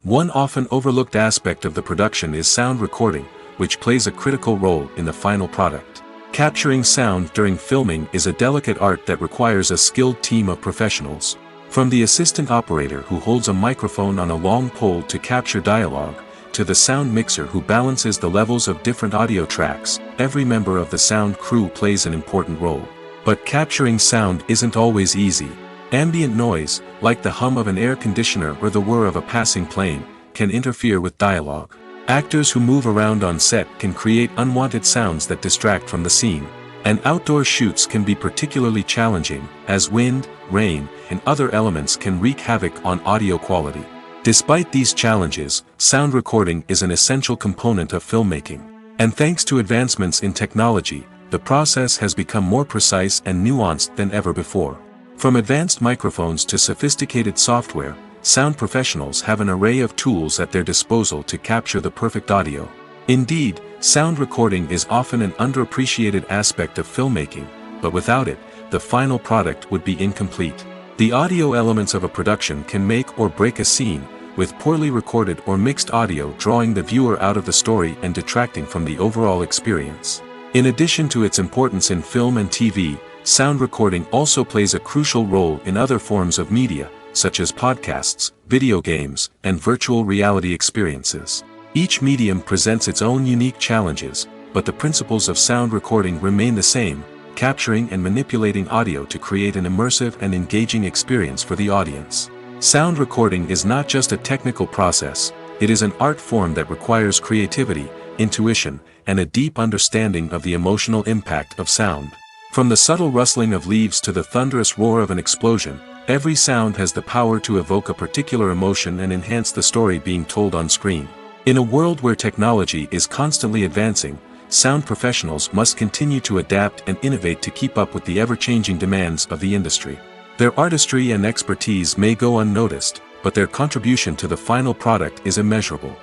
One often overlooked aspect of the production is sound recording, which plays a critical role in the final product. Capturing sound during filming is a delicate art that requires a skilled team of professionals. From the assistant operator who holds a microphone on a long pole to capture dialogue, to the sound mixer who balances the levels of different audio tracks, every member of the sound crew plays an important role. But capturing sound isn't always easy. Ambient noise, like the hum of an air conditioner or the whir of a passing plane, can interfere with dialogue. Actors who move around on set can create unwanted sounds that distract from the scene. And outdoor shoots can be particularly challenging, as wind, rain, and other elements can wreak havoc on audio quality. Despite these challenges, sound recording is an essential component of filmmaking. And thanks to advancements in technology, the process has become more precise and nuanced than ever before. From advanced microphones to sophisticated software, sound professionals have an array of tools at their disposal to capture the perfect audio. Indeed, sound recording is often an underappreciated aspect of filmmaking, but without it, the final product would be incomplete. The audio elements of a production can make or break a scene, with poorly recorded or mixed audio drawing the viewer out of the story and detracting from the overall experience. In addition to its importance in film and TV, sound recording also plays a crucial role in other forms of media, such as podcasts, video games, and virtual reality experiences. Each medium presents its own unique challenges, but the principles of sound recording remain the same, capturing and manipulating audio to create an immersive and engaging experience for the audience. Sound recording is not just a technical process, it is an art form that requires creativity, intuition, and a deep understanding of the emotional impact of sound. From the subtle rustling of leaves to the thunderous roar of an explosion, every sound has the power to evoke a particular emotion and enhance the story being told on screen. In a world where technology is constantly advancing, sound professionals must continue to adapt and innovate to keep up with the ever-changing demands of the industry. Their artistry and expertise may go unnoticed, but their contribution to the final product is immeasurable.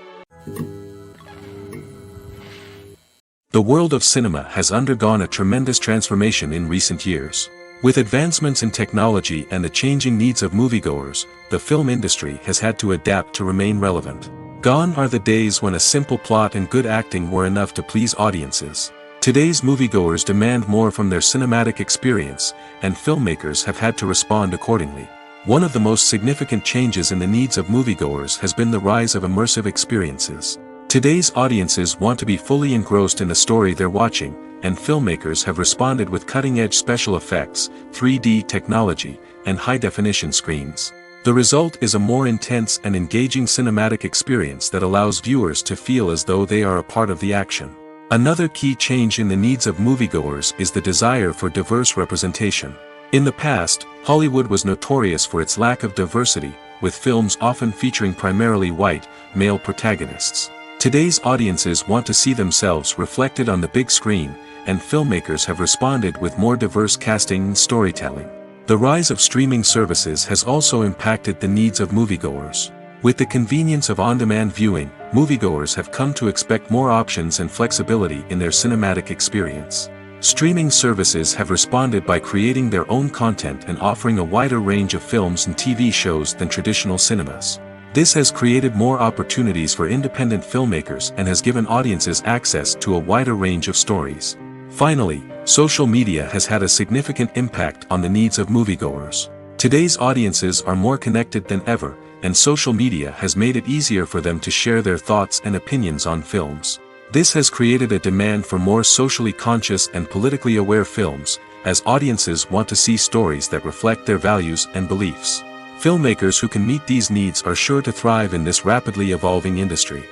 The world of cinema has undergone a tremendous transformation in recent years. With advancements in technology and the changing needs of moviegoers, the film industry has had to adapt to remain relevant. Gone are the days when a simple plot and good acting were enough to please audiences. Today's moviegoers demand more from their cinematic experience, and filmmakers have had to respond accordingly. One of the most significant changes in the needs of moviegoers has been the rise of immersive experiences. Today's audiences want to be fully engrossed in the story they're watching, and filmmakers have responded with cutting-edge special effects, 3D technology, and high-definition screens. The result is a more intense and engaging cinematic experience that allows viewers to feel as though they are a part of the action. Another key change in the needs of moviegoers is the desire for diverse representation. In the past, Hollywood was notorious for its lack of diversity, with films often featuring primarily white, male protagonists. Today's audiences want to see themselves reflected on the big screen, and filmmakers have responded with more diverse casting and storytelling. The rise of streaming services has also impacted the needs of moviegoers. With the convenience of on-demand viewing, moviegoers have come to expect more options and flexibility in their cinematic experience. Streaming services have responded by creating their own content and offering a wider range of films and TV shows than traditional cinemas. This has created more opportunities for independent filmmakers and has given audiences access to a wider range of stories. Finally, social media has had a significant impact on the needs of moviegoers. Today's audiences are more connected than ever, and social media has made it easier for them to share their thoughts and opinions on films. This has created a demand for more socially conscious and politically aware films, as audiences want to see stories that reflect their values and beliefs. Filmmakers who can meet these needs are sure to thrive in this rapidly evolving industry.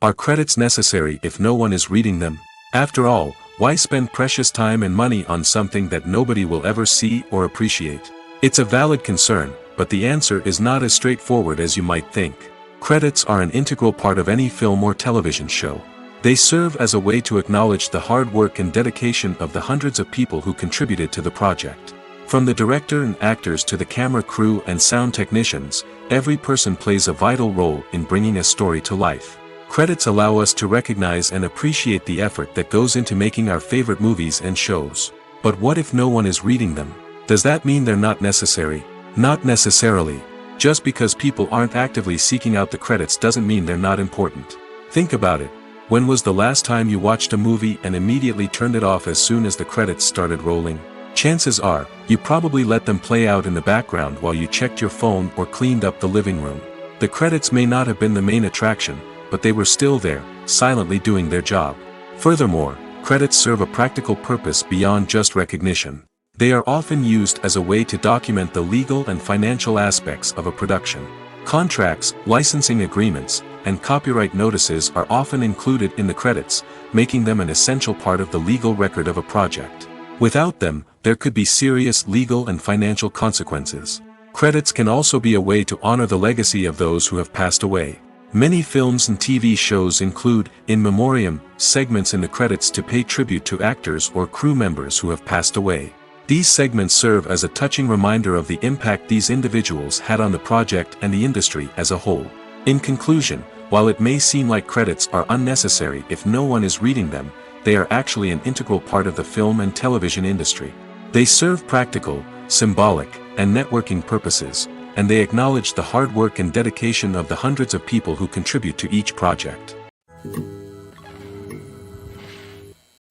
Are credits necessary if no one is reading them? After all, why spend precious time and money on something that nobody will ever see or appreciate? It's a valid concern, but the answer is not as straightforward as you might think. Credits are an integral part of any film or television show. They serve as a way to acknowledge the hard work and dedication of the hundreds of people who contributed to the project. From the director and actors to the camera crew and sound technicians, every person plays a vital role in bringing a story to life. Credits allow us to recognize and appreciate the effort that goes into making our favorite movies and shows. But what if no one is reading them? Does that mean they're not necessary? Not necessarily. Just because people aren't actively seeking out the credits doesn't mean they're not important. Think about it. When was the last time you watched a movie and immediately turned it off as soon as the credits started rolling? Chances are, you probably let them play out in the background while you checked your phone or cleaned up the living room. The credits may not have been the main attraction, but they were still there, silently doing their job. Furthermore, credits serve a practical purpose beyond just recognition. They are often used as a way to document the legal and financial aspects of a production. Contracts, licensing agreements, and copyright notices are often included in the credits, making them an essential part of the legal record of a project. Without them, there could be serious legal and financial consequences. Credits can also be a way to honor the legacy of those who have passed away. Many films and TV shows include, in memoriam, segments in the credits to pay tribute to actors or crew members who have passed away. These segments serve as a touching reminder of the impact these individuals had on the project and the industry as a whole. In conclusion, while it may seem like credits are unnecessary if no one is reading them, they are actually an integral part of the film and television industry. They serve practical, symbolic, and networking purposes, and they acknowledge the hard work and dedication of the hundreds of people who contribute to each project.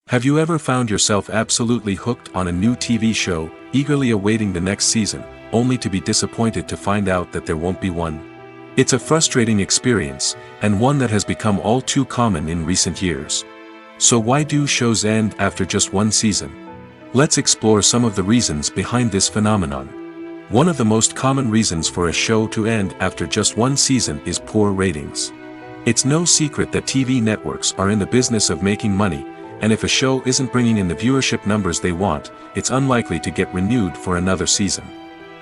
Have you ever found yourself absolutely hooked on a new TV show, eagerly awaiting the next season, only to be disappointed to find out that there won't be one? It's a frustrating experience, and one that has become all too common in recent years. So why do shows end after just one season? Let's explore some of the reasons behind this phenomenon. One of the most common reasons for a show to end after just one season is poor ratings. It's no secret that TV networks are in the business of making money, and if a show isn't bringing in the viewership numbers they want, it's unlikely to get renewed for another season.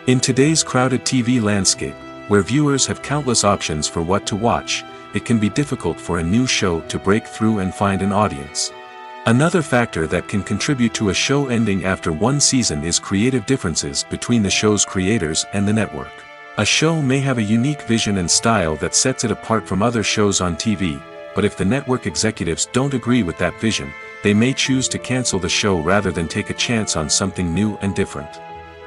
In today's crowded TV landscape, where viewers have countless options for what to watch, it can be difficult for a new show to break through and find an audience. Another factor that can contribute to a show ending after one season is creative differences between the show's creators and the network. A show may have a unique vision and style that sets it apart from other shows on TV, but if the network executives don't agree with that vision, they may choose to cancel the show rather than take a chance on something new and different.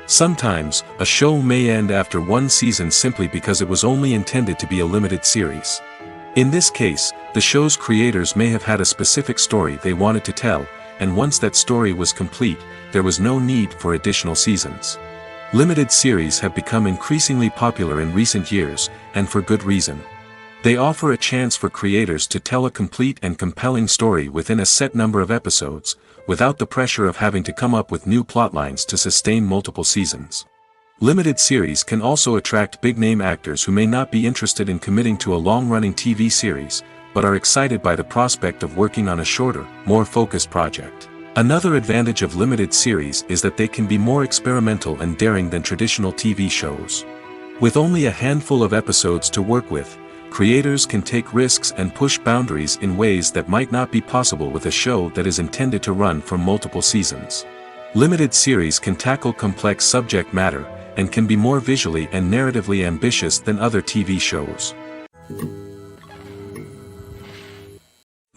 Sometimes, a show may end after one season simply because it was only intended to be a limited series. In this case, the show's creators may have had a specific story they wanted to tell, and once that story was complete, there was no need for additional seasons. Limited series have become increasingly popular in recent years, and for good reason. They offer a chance for creators to tell a complete and compelling story within a set number of episodes, without the pressure of having to come up with new plotlines to sustain multiple seasons. Limited series can also attract big-name actors who may not be interested in committing to a long-running TV series, but are excited by the prospect of working on a shorter, more focused project. Another advantage of limited series is that they can be more experimental and daring than traditional TV shows. With only a handful of episodes to work with, creators can take risks and push boundaries in ways that might not be possible with a show that is intended to run for multiple seasons. Limited series can tackle complex subject matter, and can be more visually and narratively ambitious than other TV shows.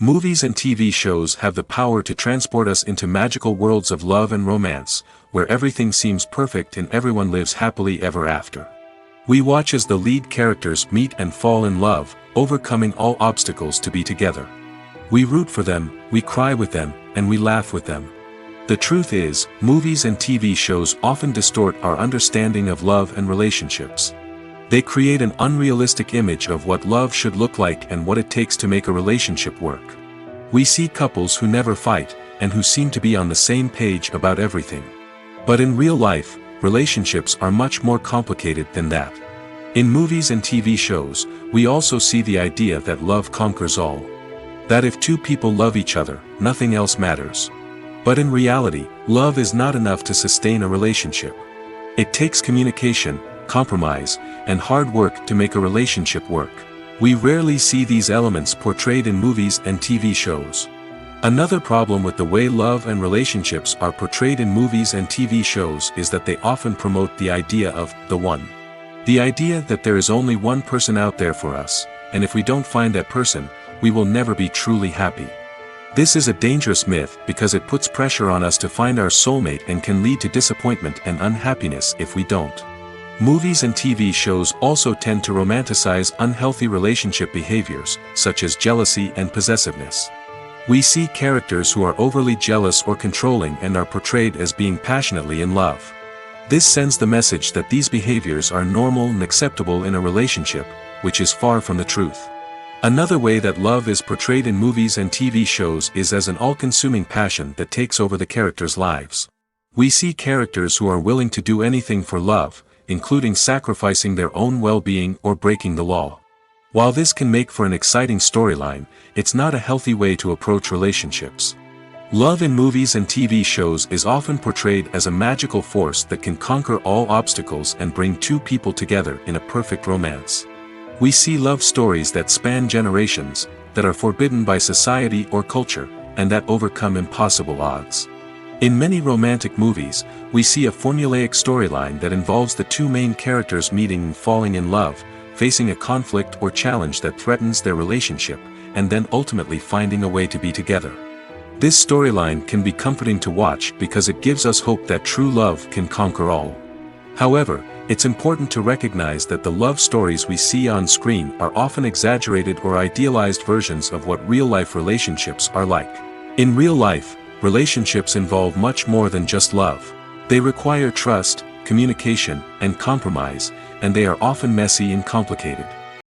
Movies and TV shows have the power to transport us into magical worlds of love and romance, where everything seems perfect and everyone lives happily ever after. We watch as the lead characters meet and fall in love, overcoming all obstacles to be together. We root for them, we cry with them, and we laugh with them. The truth is, movies and TV shows often distort our understanding of love and relationships. They create an unrealistic image of what love should look like and what it takes to make a relationship work. We see couples who never fight, and who seem to be on the same page about everything. But in real life, relationships are much more complicated than that. In movies and TV shows, we also see the idea that love conquers all. That if two people love each other, nothing else matters. But in reality, love is not enough to sustain a relationship. It takes communication, compromise, and hard work to make a relationship work. We rarely see these elements portrayed in movies and TV shows. Another problem with the way love and relationships are portrayed in movies and TV shows is that they often promote the idea of the one. The idea that there is only one person out there for us, and if we don't find that person, we will never be truly happy. This is a dangerous myth because it puts pressure on us to find our soulmate and can lead to disappointment and unhappiness if we don't. Movies and TV shows also tend to romanticize unhealthy relationship behaviors, such as jealousy and possessiveness. We see characters who are overly jealous or controlling and are portrayed as being passionately in love. This sends the message that these behaviors are normal and acceptable in a relationship, which is far from the truth. Another way that love is portrayed in movies and TV shows is as an all-consuming passion that takes over the characters' lives. We see characters who are willing to do anything for love, including sacrificing their own well-being or breaking the law. While this can make for an exciting storyline, it's not a healthy way to approach relationships. Love in movies and TV shows is often portrayed as a magical force that can conquer all obstacles and bring two people together in a perfect romance. We see love stories that span generations, that are forbidden by society or culture, and that overcome impossible odds. In many romantic movies, we see a formulaic storyline that involves the two main characters meeting and falling in love, facing a conflict or challenge that threatens their relationship, and then ultimately finding a way to be together. This storyline can be comforting to watch because it gives us hope that true love can conquer all. However, it's important to recognize that the love stories we see on screen are often exaggerated or idealized versions of what real-life relationships are like. In real life, relationships involve much more than just love. They require trust, communication, and compromise, and they are often messy and complicated.